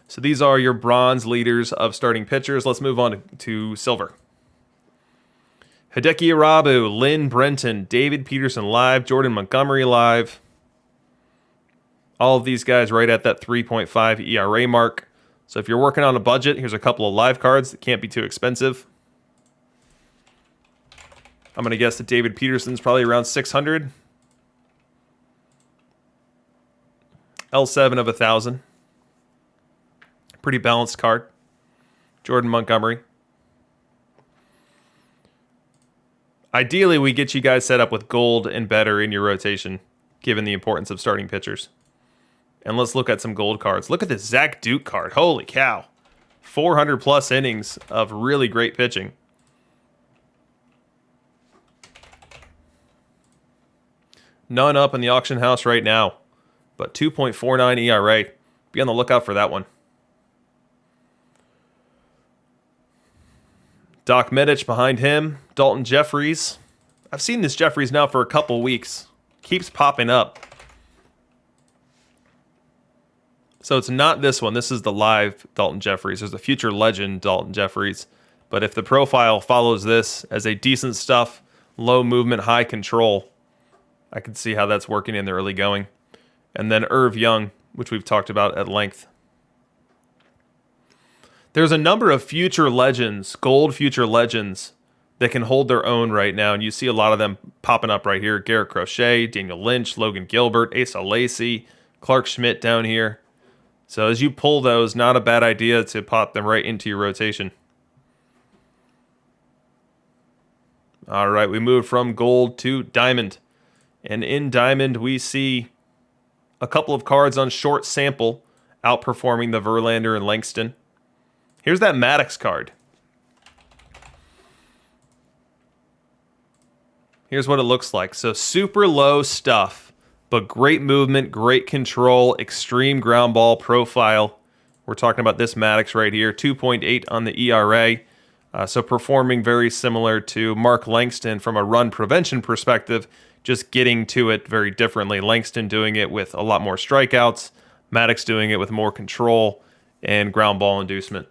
So these are your bronze leaders of starting pitchers. Let's move on to silver. Hideki Irabu, Lynn Brenton, David Peterson live, Jordan Montgomery live. All of these guys right at that 3.5 ERA mark. So if you're working on a budget, here's a couple of live cards that can't be too expensive. I'm going to guess that David Peterson's probably around 600. L7 of 1,000. Pretty balanced card. Jordan Montgomery. Ideally, we get you guys set up with gold and better in your rotation, given the importance of starting pitchers. And let's look at some gold cards. Look at this Zach Duke card. Holy cow. 400 plus innings of really great pitching. None up in the auction house right now, but 2.49 ERA. Be on the lookout for that one. Doc Medich behind him. Dalton Jeffries. I've seen this Jeffries now for a couple weeks. Keeps popping up. So it's not this one. This is the live Dalton Jeffries. There's a future legend Dalton Jeffries. But if the profile follows this as a decent stuff, low movement, high control, I can see how that's working in the early going. And then Irv Young, which we've talked about at length. There's a number of future legends, gold future legends, that can hold their own right now. And you see a lot of them popping up right here. Garrett Crochet, Daniel Lynch, Logan Gilbert, Asa Lacy, Clark Schmidt down here. So as you pull those, not a bad idea to pop them right into your rotation. All right, we move from gold to diamond. And in diamond, we see a couple of cards on short sample outperforming the Verlander and Langston. Here's that Maddox card. Here's what it looks like. So super low stuff, but great movement, great control, extreme ground ball profile. We're talking about this Maddox right here, 2.8 on the ERA. So performing very similar to Mark Langston from a run prevention perspective, just getting to it very differently. Langston doing it with a lot more strikeouts, Maddox doing it with more control and ground ball inducement.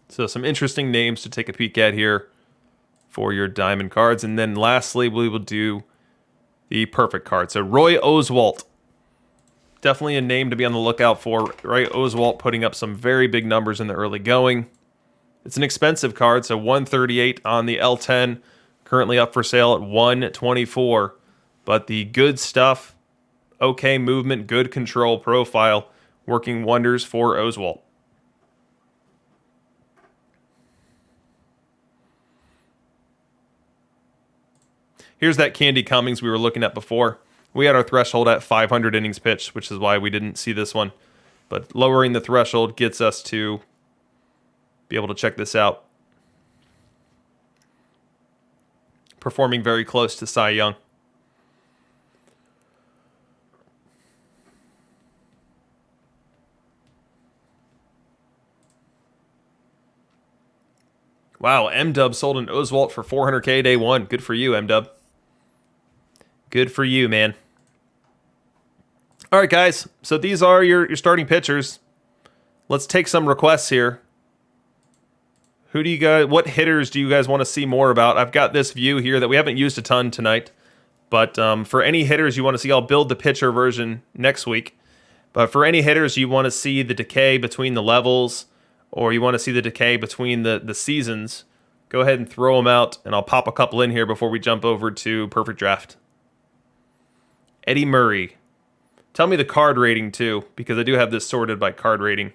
So some interesting names to take a peek at here for your diamond cards. And then lastly, we will do the perfect card. So Roy Oswalt. Definitely a name to be on the lookout for. Roy Oswalt putting up some very big numbers in the early going. It's an expensive card, so $138 on the L10. Currently up for sale at $124. But the good stuff, okay movement, good control profile, working wonders for Oswalt. Here's that Candy Cummings we were looking at before. We had our threshold at 500 innings pitched, which is why we didn't see this one. But lowering the threshold gets us to be able to check this out. Performing very close to Cy Young. Wow, M-Dub sold an Oswalt for $400K day one. Good for you, M-Dub. Good for you, man. All right, guys. So these are your starting pitchers. Let's take some requests here. What hitters do you guys want to see more about? I've got this view here that we haven't used a ton tonight. But for any hitters you want to see, I'll build the pitcher version next week. But for any hitters you want to see the decay between the levels, or you want to see the decay between the seasons, go ahead and throw them out, and I'll pop a couple in here before we jump over to Perfect Draft. Eddie Murray. Tell me the card rating, too, because I do have this sorted by card rating.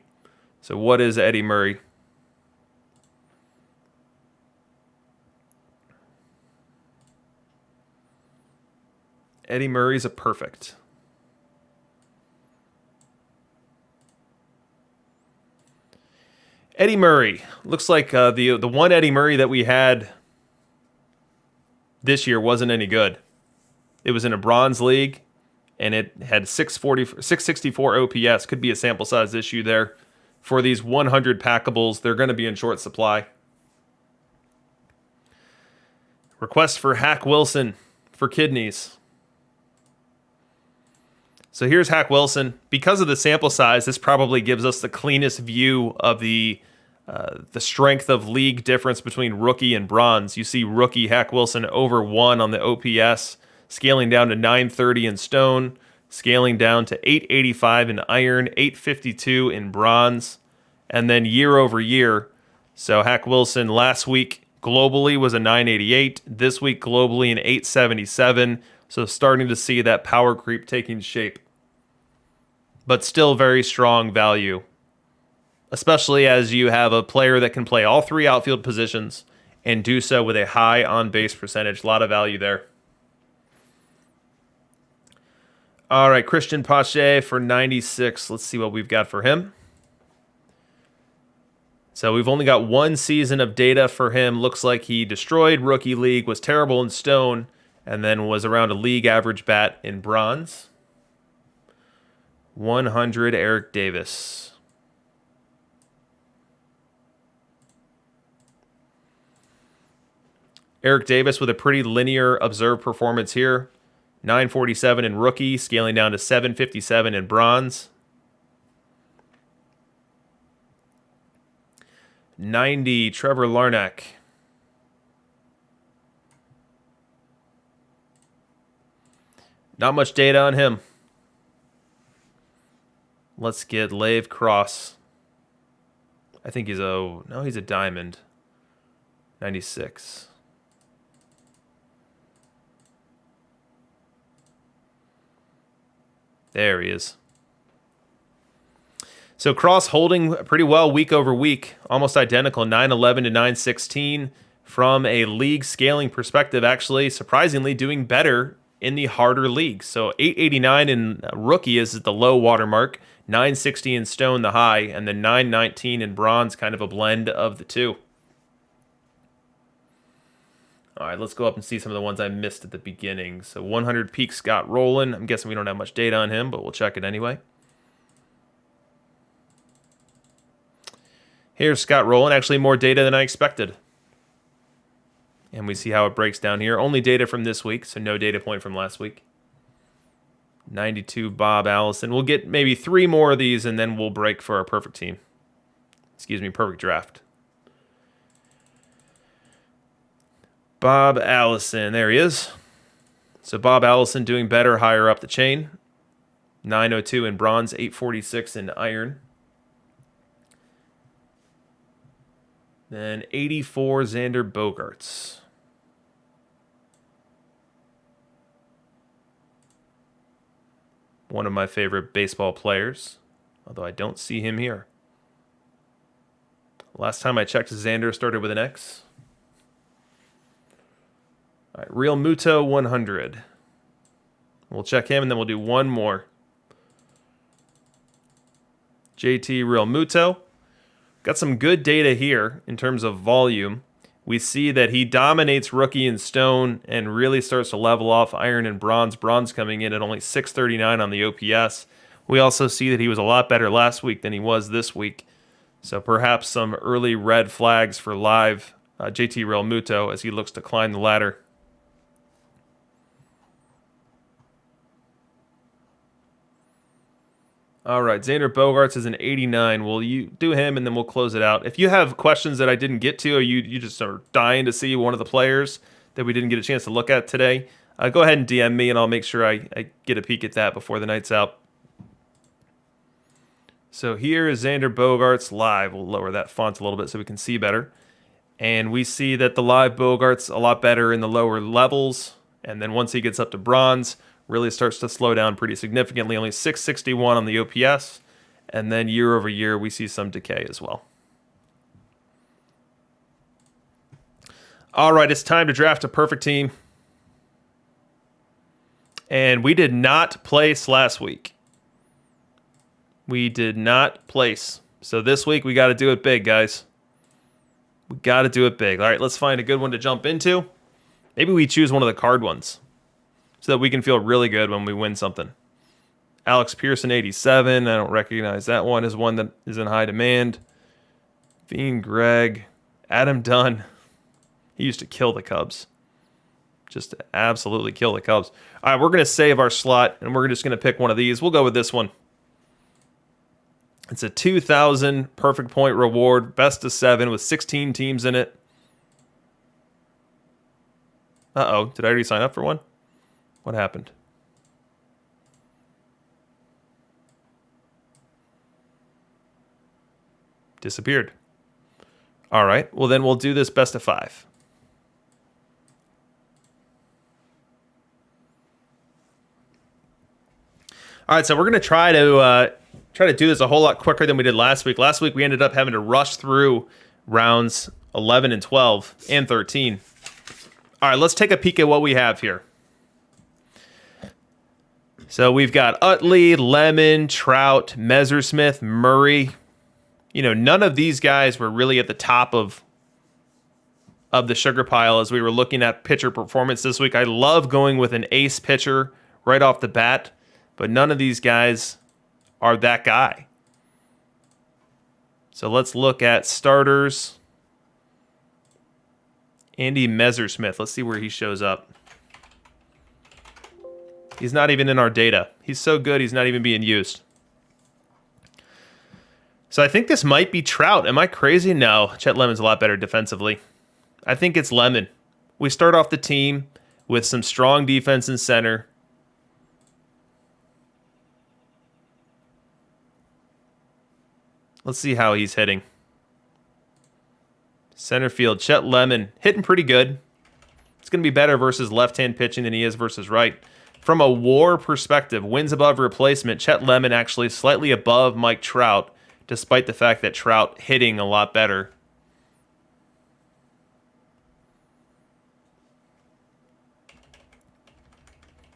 So what is Eddie Murray? Eddie Murray's a perfect. Eddie Murray. Looks like the one Eddie Murray that we had this year wasn't any good. It was in a bronze league, and it had 664 OPS. Could be a sample size issue there. For these 100 packables, they're going to be in short supply. Request for Hack Wilson for kidneys. So here's Hack Wilson. Because of the sample size, this probably gives us the cleanest view of the strength of league difference between rookie and bronze. You see rookie Hack Wilson over 1 on the OPS, scaling down to 930 in stone, scaling down to 885 in iron, 852 in bronze, and then year over year. So Hack Wilson last week globally was a 988, this week globally an 877. So starting to see that power creep taking shape. But still very strong value, especially as you have a player that can play all 3 outfield positions and do so with a high on-base percentage. A lot of value there. All right, Christian Poche for 96. Let's see what we've got for him. So we've only got 1 season of data for him. Looks like he destroyed Rookie League, was terrible in stone, and then was around a league average bat in bronze. 100 Eric Davis. Eric Davis with a pretty linear observed performance here. 947 in rookie, scaling down to 757 in bronze. 90, Trevor Larnach. Not much data on him. Let's get Lave Cross. I think he's he's a diamond. 96. There he is. So Cross holding pretty well week over week, almost identical, 911 to 916. From a league scaling perspective, actually surprisingly doing better in the harder leagues. So 889 in rookie is the low watermark, 960 in stone the high, and then 919 in bronze, kind of a blend of the two. All right, let's go up and see some of the ones I missed at the beginning. So 100 peak Scott Rowland. I'm guessing we don't have much data on him, but we'll check it anyway. Here's Scott Rowland, actually more data than I expected. And we see how it breaks down here. Only data from this week, so no data point from last week. 92 Bob Allison. We'll get maybe 3 more of these, and then we'll break for our perfect team. Perfect draft. Bob Allison, there he is. So Bob Allison doing better higher up the chain. 902 in bronze, 846 in iron. Then 84 Xander Bogaerts. One of my favorite baseball players, although I don't see him here. Last time I checked, Xander started with an X. All right, Real Muto 100. We'll check him, and then we'll do one more. JT Real Muto. Got some good data here in terms of volume. We see that he dominates rookie and stone and really starts to level off iron and bronze. Bronze coming in at only 639 on the OPS. We also see that he was a lot better last week than he was this week. So perhaps some early red flags for live JT Real Muto as he looks to climb the ladder. All right, Xander Bogaerts is an 89. Will you do him, and then we'll close it out. If you have questions that I didn't get to, or you just are dying to see one of the players that we didn't get a chance to look at today, go ahead and DM me, and I'll make sure I get a peek at that before the night's out. So here is Xander Bogaerts live. We'll lower that font a little bit so we can see better. And we see that the live Bogaerts a lot better in the lower levels, and then once he gets up to bronze, really starts to slow down pretty significantly, only 661 on the OPS, and then year over year we see some decay as well. All right, it's time to draft a perfect team. And we did not place last week. We did not place. So this week we got to do it big, guys. We got to do it big. All right, let's find a good one to jump into. Maybe we choose one of the card ones, so that we can feel really good when we win something. Alex Pearson, 87. I don't recognize that one as one that is in high demand. Veen Gregg. Adam Dunn. He used to kill the Cubs. Just to absolutely kill the Cubs. All right, we're going to save our slot, and we're just going to pick one of these. We'll go with this one. It's a 2,000 perfect point reward, best of 7 with 16 teams in it. Uh-oh, did I already sign up for one? What happened? Disappeared. All right. Well, then we'll do this best of 5. All right. So we're going to try to do this a whole lot quicker than we did last week. Last week we ended up having to rush through rounds 11 and 12 and 13. All right. Let's take a peek at what we have here. So we've got Utley, Lemon, Trout, Messersmith, Murray. You know, none of these guys were really at the top of the sugar pile as we were looking at pitcher performance this week. I love going with an ace pitcher right off the bat, but none of these guys are that guy. So let's look at starters Andy Messersmith. Let's see where he shows up. He's not even in our data. He's so good, he's not even being used. So I think this might be Trout. Am I crazy? No. Chet Lemon's a lot better defensively. I think it's Lemon. We start off the team with some strong defense in center. Let's see how he's hitting. Center field, Chet Lemon, hitting pretty good. It's going to be better versus left-hand pitching than he is versus right. From a WAR perspective, wins above replacement, Chet Lemon actually slightly above Mike Trout, despite the fact that Trout hitting a lot better.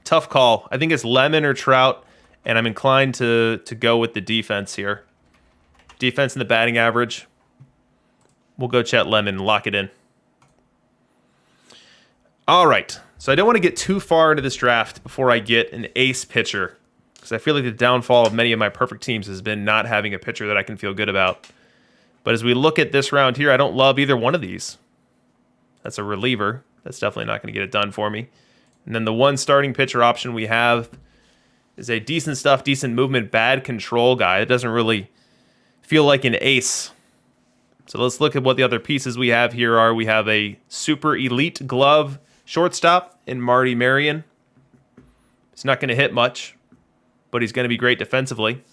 Tough call. I think it's Lemon or Trout, and I'm inclined to go with the defense here. Defense and the batting average. We'll go Chet Lemon and lock it in. All right. So I don't want to get too far into this draft before I get an ace pitcher, because I feel like the downfall of many of my perfect teams has been not having a pitcher that I can feel good about. But as we look at this round here, I don't love either one of these. That's a reliever. That's definitely not going to get it done for me. And then the one starting pitcher option we have is a decent stuff, decent movement, bad control guy. It doesn't really feel like an ace. So let's look at what the other pieces we have here are. We have a super elite glove shortstop in Marty Marion. He's not going to hit much, but he's going to be great defensively.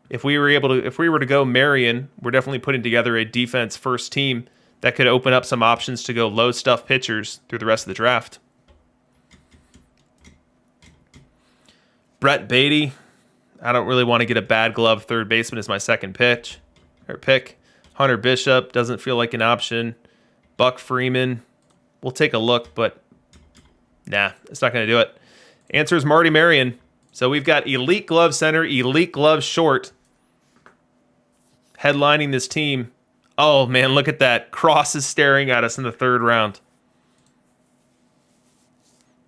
If we were to go Marion, we're definitely putting together a defense first team that could open up some options to go low stuff pitchers through the rest of the draft. Brett Beatty. I don't really want to get a bad glove third baseman as my second pick. Hunter Bishop doesn't feel like an option. Buck Freeman. We'll take a look, but nah, it's not going to do it. Answer is Marty Marion. So we've got elite glove center, elite glove short headlining this team. Oh, man, look at that. Cross is staring at us in the third round.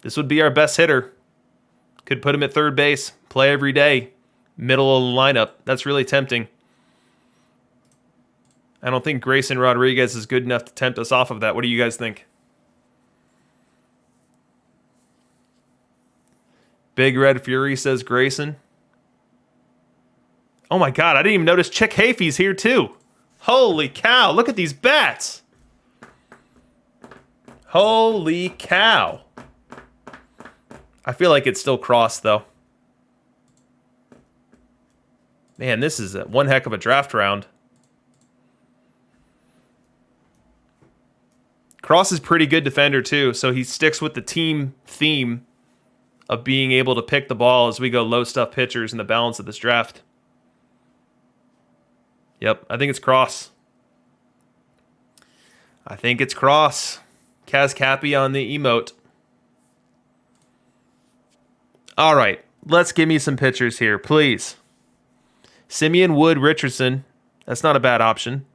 This would be our best hitter. Could put him at third base, play every day, middle of the lineup. That's really tempting. I don't think Grayson Rodriguez is good enough to tempt us off of that. What do you guys think? Big Red Fury says Grayson. Oh my God, I didn't even notice Chick Hafey's here too. Holy cow, look at these bats. Holy cow. I feel like it's still crossed though. Man, this is one heck of a draft round. Cross is pretty good defender too, so he sticks with the team theme of being able to pick the ball as we go low stuff pitchers in the balance of this draft. Yep, I think it's Cross. I think it's Cross. Kaz Cappy on the emote. All right, let's give me some pitchers here, please. Simeon Wood Richardson. That's not a bad option.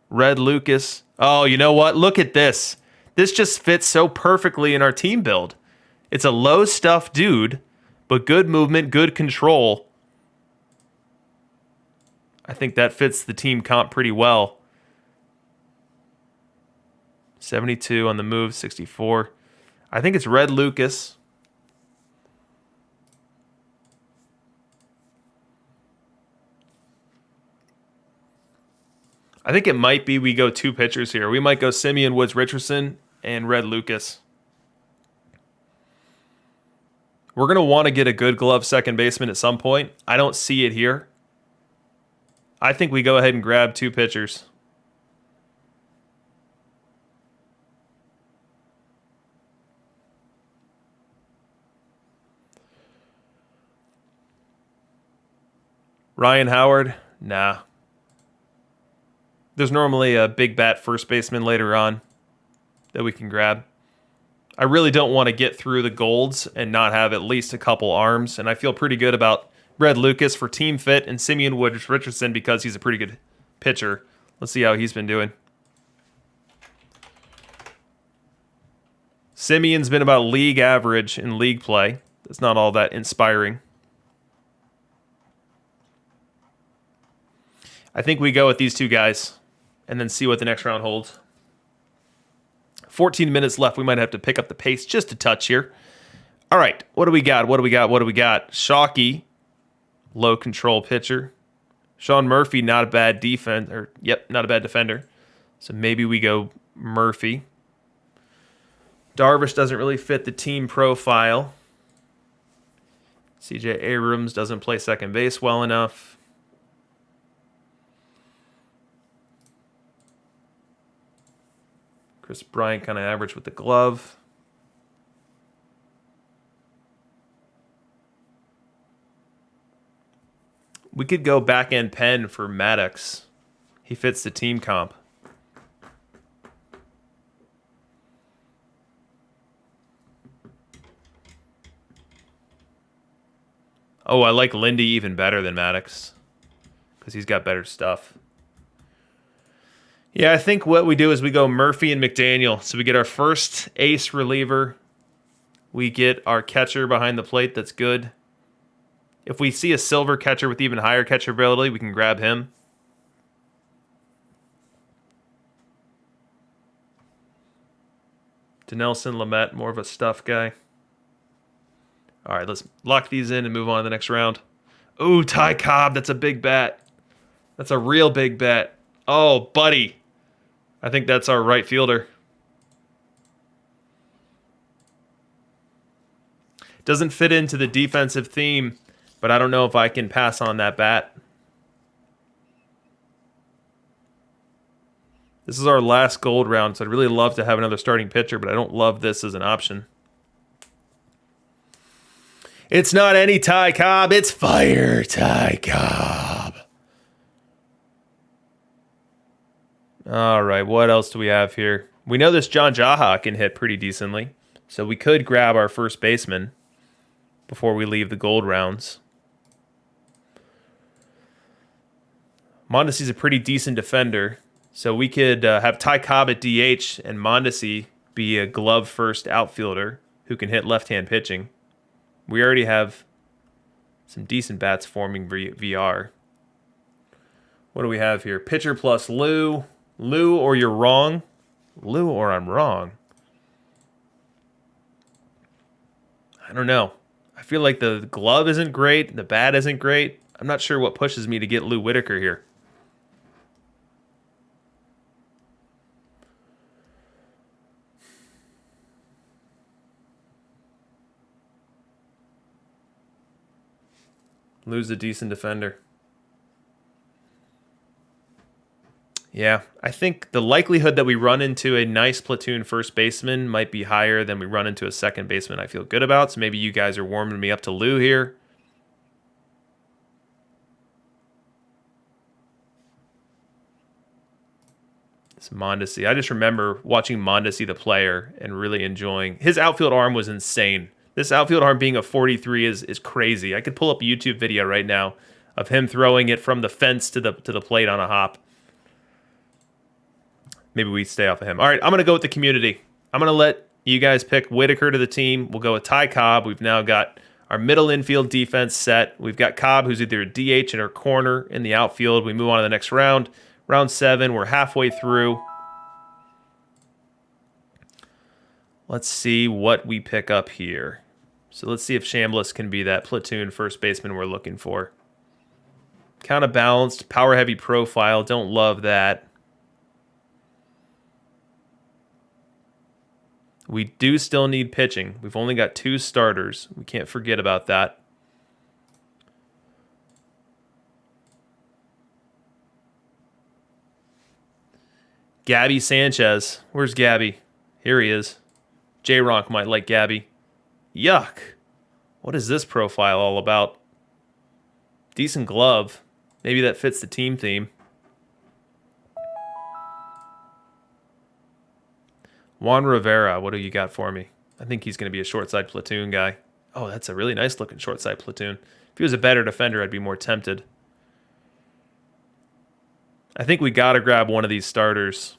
Red Lucas. Oh, you know what? Look at this. This just fits so perfectly in our team build. It's a low stuff dude, but good movement, good control. I think that fits the team comp pretty well. 72 on the move, 64. I think it's Red Lucas. I think it might be we go two pitchers here. We might go Simeon Woods Richardson and Red Lucas. We're going to want to get a good glove second baseman at some point. I don't see it here. I think we go ahead and grab two pitchers. Ryan Howard? Nah. There's normally a big bat first baseman later on that we can grab. I really don't want to get through the golds and not have at least a couple arms, and I feel pretty good about Red Lucas for team fit and Simeon Woods Richardson because he's a pretty good pitcher. Let's see how he's been doing. Simeon's been about league average in league play. That's not all that inspiring. I think we go with these two guys and then see what the next round holds. 14 minutes left. We might have to pick up the pace just a touch here. All right, what do we got? What do we got? What do we got? Shockey, low control pitcher. Sean Murphy, not a bad not a bad defender. So maybe we go Murphy. Rbis doesn't really fit the team profile. CJ Abrams doesn't play second base well enough. Chris Bryant kind of average with the glove. We could go back end pen for Maddox. He fits the team comp. Oh, I like Lindy even better than Maddox because he's got better stuff. Yeah, I think what we do is we go Murphy and McDaniel. So we get our first ace reliever. We get our catcher behind the plate that's good. If we see a silver catcher with even higher catcher ability, we can grab him. Denelson Lamet, more of a stuff guy. All right, let's lock these in and move on to the next round. Ooh, Ty Cobb, that's a big bet. That's a real big bet. Oh, buddy. I think that's our right fielder. Doesn't fit into the defensive theme, but I don't know if I can pass on that bat. This is our last gold round, so I'd really love to have another starting pitcher, but I don't love this as an option. It's not any Ty Cobb, it's fire Ty Cobb. All right, what else do we have here? We know this John Jaha can hit pretty decently, so we could grab our first baseman before we leave the gold rounds. Mondesi's a pretty decent defender, so we could have Ty Cobb at DH and Mondesi be a glove-first outfielder who can hit left-hand pitching. We already have some decent bats forming VR. What do we have here? Pitcher plus Lou. Lou or you're wrong. Lou or I'm wrong. I don't know. I feel like the glove isn't great. The bat isn't great. I'm not sure what pushes me to get Lou Whitaker here. Lou's a decent defender. Yeah, I think the likelihood that we run into a nice platoon first baseman might be higher than we run into a second baseman I feel good about. So maybe you guys are warming me up to Lou here. It's Mondesi. I just remember watching Mondesi the player and really enjoying. His outfield arm was insane. This outfield arm being a 43 is crazy. I could pull up a YouTube video right now of him throwing it from the fence to the plate on a hop. Maybe we stay off of him. All right, I'm going to go with the community. I'm going to let you guys pick Whitaker to the team. We'll go with Ty Cobb. We've now got our middle infield defense set. We've got Cobb, who's either a DH or corner in the outfield. We move on to the next round. Round 7, we're halfway through. Let's see what we pick up here. So let's see if Chambliss can be that platoon first baseman we're looking for. Kind of balanced, power-heavy profile. Don't love that. We do still need pitching. We've only got 2 starters. We can't forget about that. Gabby Sanchez. Where's Gabby? Here he is. J-Ronk might like Gabby. Yuck. What is this profile all about? Decent glove. Maybe that fits the team theme. Juan Rivera, what do you got for me? I think he's going to be a short side platoon guy. Oh, that's a really nice looking short side platoon. If he was a better defender, I'd be more tempted. I think we got to grab one of these starters.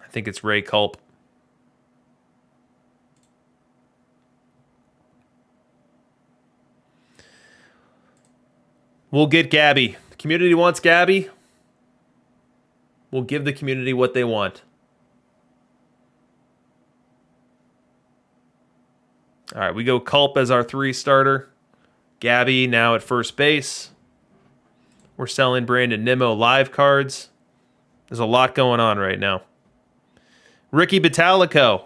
I think it's Ray Culp. We'll get Gabby. The community wants Gabby. We'll give the community what they want. All right, we go Culp as our 3 starter. Gabby now at first base. We're selling Brandon Nimmo live cards. There's a lot going on right now. Ricky Batalico,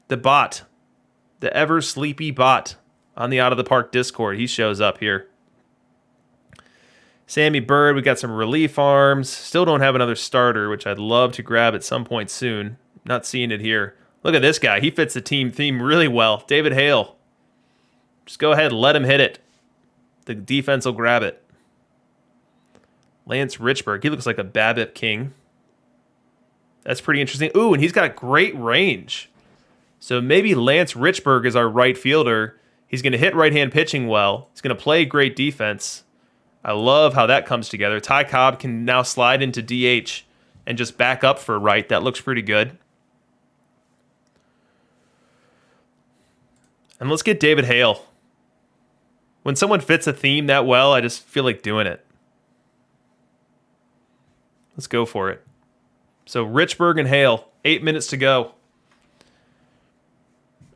the bot, the ever sleepy bot on the Out of the Park Discord. He shows up here. Sammy Bird, we got some relief arms. Still don't have another starter, which I'd love to grab at some point soon. Not seeing it here. Look at this guy. He fits the team theme really well. David Hale. Just go ahead and let him hit it. The defense will grab it. Lance Richburg. He looks like a BABIP king. That's pretty interesting. Ooh, and he's got great range. So maybe Lance Richburg is our right fielder. He's going to hit right-hand pitching well. He's going to play great defense. I love how that comes together. Ty Cobb can now slide into DH and just back up for right. That looks pretty good. And let's get David Hale. When someone fits a theme that well, I just feel like doing it. Let's go for it. So Richburg and Hale, 8 minutes to go.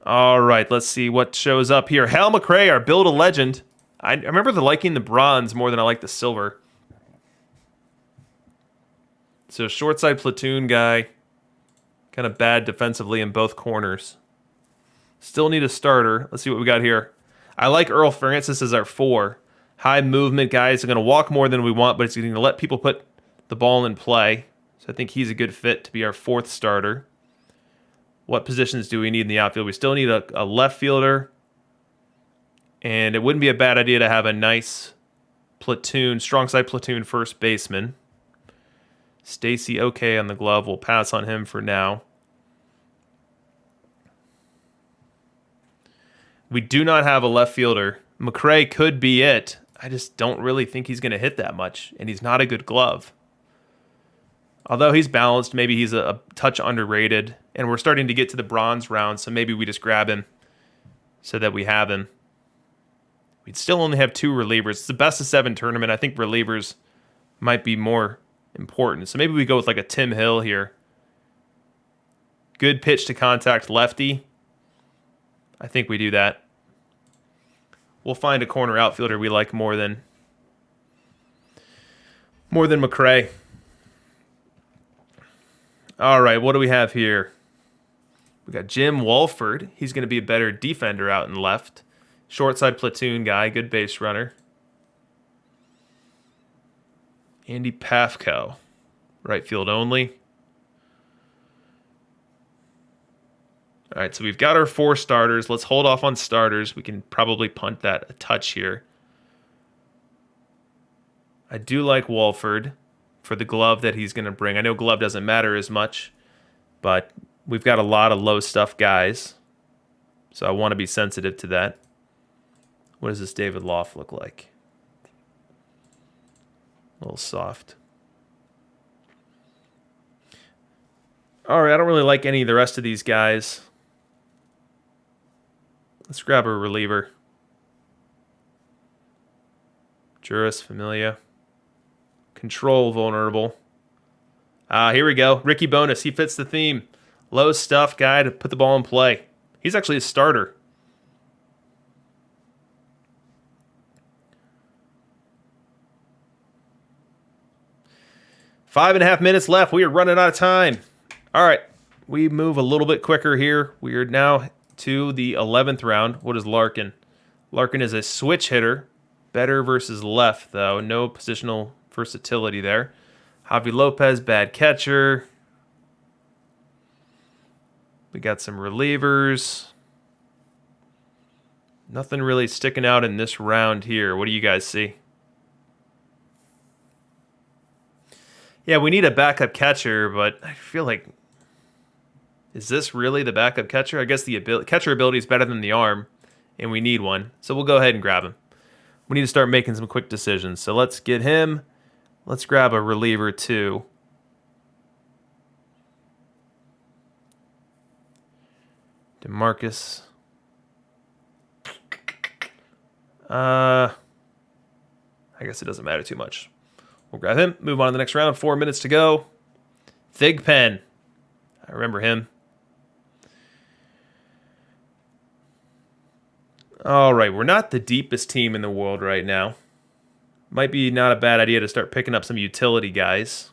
All right, let's see what shows up here. Hal McRae, our Build a Legend. I remember liking the bronze more than I like the silver. So short side platoon guy. Kind of bad defensively in both corners. Still need a starter. Let's see what we got here. I like Earl Francis as our 4. High movement guy. He's going to walk more than we want, but he's going to let people put the ball in play. So I think he's a good fit to be our 4th starter. What positions do we need in the outfield? We still need a left fielder. And it wouldn't be a bad idea to have a nice platoon, strong side platoon first baseman. Stacy okay on the glove. We'll pass on him for now. We do not have a left fielder. McRae could be it. I just don't really think he's going to hit that much, and he's not a good glove. Although he's balanced, maybe he's a touch underrated, and we're starting to get to the bronze round, so maybe we just grab him so that we have him. We'd still only have 2 relievers. It's the best of 7 tournament. I think relievers might be more important. So maybe we go with like a Tim Hill here. Good pitch to contact lefty. I think we do that. We'll find a corner outfielder we like more than McRae. All right, what do we have here? We got Jim Walford. He's going to be a better defender out in left. Short side platoon guy, good base runner. Andy Pafko, right field only. All right, so we've got our 4 starters. Let's hold off on starters. We can probably punt that a touch here. I do like Walford for the glove that he's going to bring. I know glove doesn't matter as much, but we've got a lot of low stuff guys, so I want to be sensitive to that. What does this David Loft look like? A little soft. All right, I don't really like any of the rest of these guys. Let's grab a reliever. Juris Familia. Control vulnerable. Here we go. Ricky Bonus. He fits the theme. Low stuff guy to put the ball in play. He's actually a starter. Five and a half minutes left. We are running out of time. All right. We move a little bit quicker here. We are now to the 11th round. What is Larkin? Larkin is a switch hitter. Better versus left, though. No positional versatility there. Javi Lopez, bad catcher. We got some relievers. Nothing really sticking out in this round here. What do you guys see? Yeah, we need a backup catcher, but I feel like, is this really the backup catcher? I guess the catcher ability is better than the arm, and we need one. So we'll go ahead and grab him. We need to start making some quick decisions. So let's get him. Let's grab a reliever too. DeMarcus. I guess it doesn't matter too much. We'll grab him. Move on to the next round. 4 minutes to go. Thigpen. I remember him. All right, we're not the deepest team in the world right now. Might be not a bad idea to start picking up some utility guys.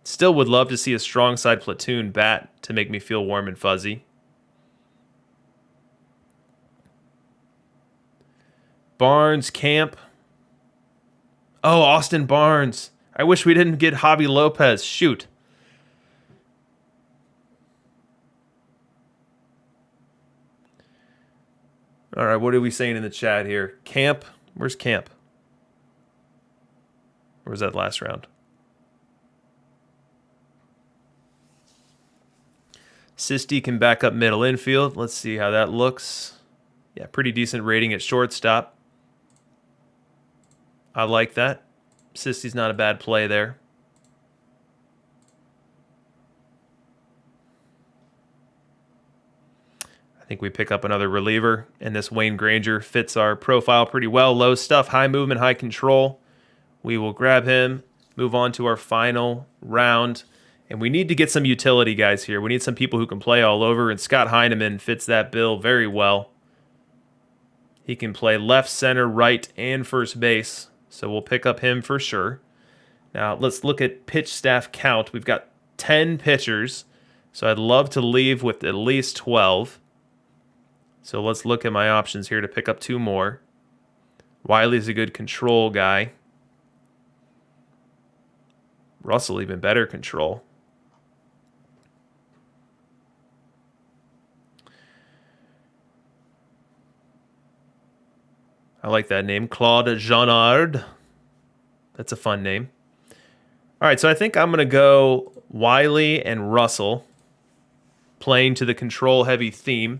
Still would love to see a strong side platoon bat to make me feel warm and fuzzy. Barnes, Camp. Oh, Austin Barnes. I wish we didn't get Javi Lopez. Shoot. All right, what are we saying in the chat here? Camp? Where's Camp? Or was that last round? Sisti can back up middle infield. Let's see how that looks. Yeah, pretty decent rating at shortstop. I like that. Sisti's not a bad play there. I think we pick up another reliever, and this Wayne Granger fits our profile pretty well. Low stuff, high movement, high control. We will grab him, move on to our final round, and we need to get some utility guys here. We need some people who can play all over, and Scott Heineman fits that bill very well. He can play left, center, right, and first base, so we'll pick up him for sure. Now, let's look at pitch staff count. We've got 10 pitchers, so I'd love to leave with at least 12. So let's look at my options here to pick up 2 more. Wiley's a good control guy. Russell, even better control. I like that name, Claude Jeanard. That's a fun name. All right, so I think I'm going to go Wiley and Russell, playing to the control-heavy theme.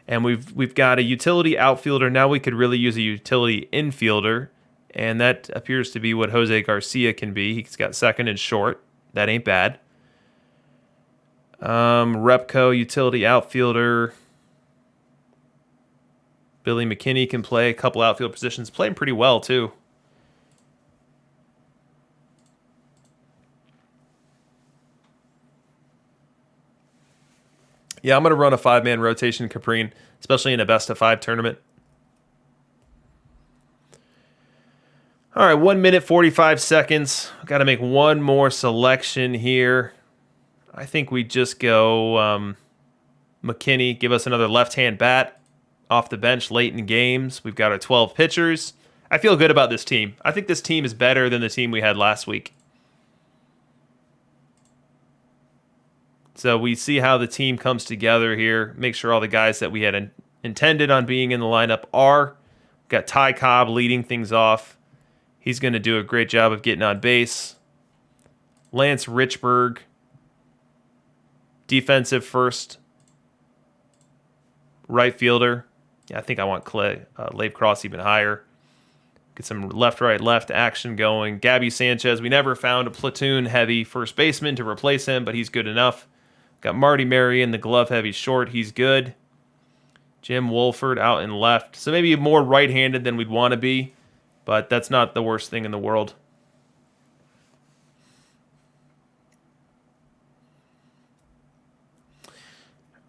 And we've got a utility outfielder. Now we could really use a utility infielder. And that appears to be what Jose Garcia can be. He's got second and short. That ain't bad. Repco, utility outfielder. Billy McKinney can play a couple outfield positions. Playing pretty well, too. Yeah, I'm going to run a 5-man rotation, Caprine, especially in a best-of-5 tournament. All right, 1 minute, 45 seconds. Got to make one more selection here. I think we just go McKinney, give us another left-hand bat off the bench late in games. We've got our 12 pitchers. I feel good about this team. I think this team is better than the team we had last week. So we see how the team comes together here. Make sure all the guys that we had intended on being in the lineup are. Got Ty Cobb leading things off. He's going to do a great job of getting on base. Lance Richburg, defensive first right fielder. Yeah, I think I want Leif Cross even higher. Get some left-right-left action going. Gabby Sanchez, we never found a platoon-heavy first baseman to replace him, but he's good enough. Got Marty Marion, the glove-heavy short. He's good. Jim Wolford out in left. So maybe more right-handed than we'd want to be, but that's not the worst thing in the world.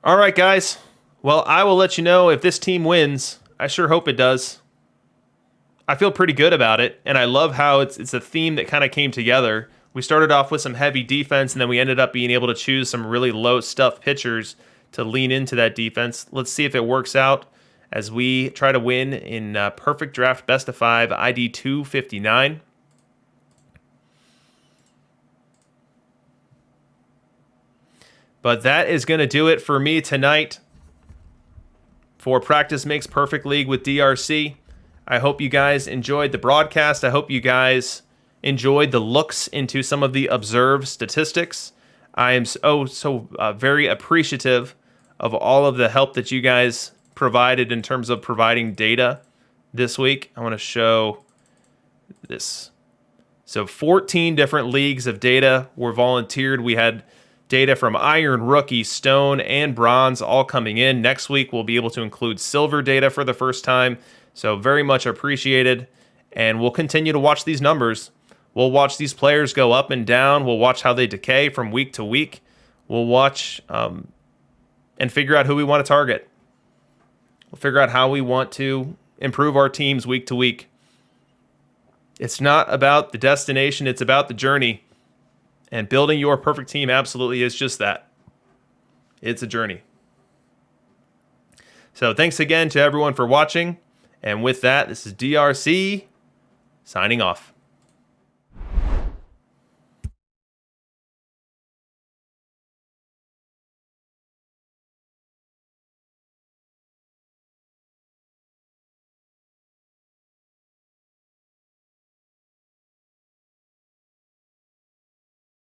All right, guys. Well, I will let you know if this team wins. I sure hope it does. I feel pretty good about it, and I love how it's a theme that kind of came together. We started off with some heavy defense, and then we ended up being able to choose some really low-stuff pitchers to lean into that defense. Let's see if it works out as we try to win in Perfect Draft Best of 5 ID 259. But that is going to do it for me tonight for Practice Makes Perfect League with DRC. I hope you guys enjoyed the broadcast. I hope you guys enjoyed the looks into some of the observed statistics. I am so very appreciative of all of the help that you guys provided in terms of providing data this week. I want to show this. So 14 different leagues of data were volunteered. We had data from Iron, Rookie, Stone, and Bronze all coming in. Next week, we'll be able to include Silver data for the first time. So very much appreciated. and we'll continue to watch these numbers. We'll watch these players go up and down. We'll watch how they decay from week to week. We'll watch and figure out who we want to target. We'll figure out how we want to improve our teams week to week. It's not about the destination, it's about the journey. And building your perfect team absolutely is just that. It's a journey. So thanks again to everyone for watching. And with that, this is DRC signing off.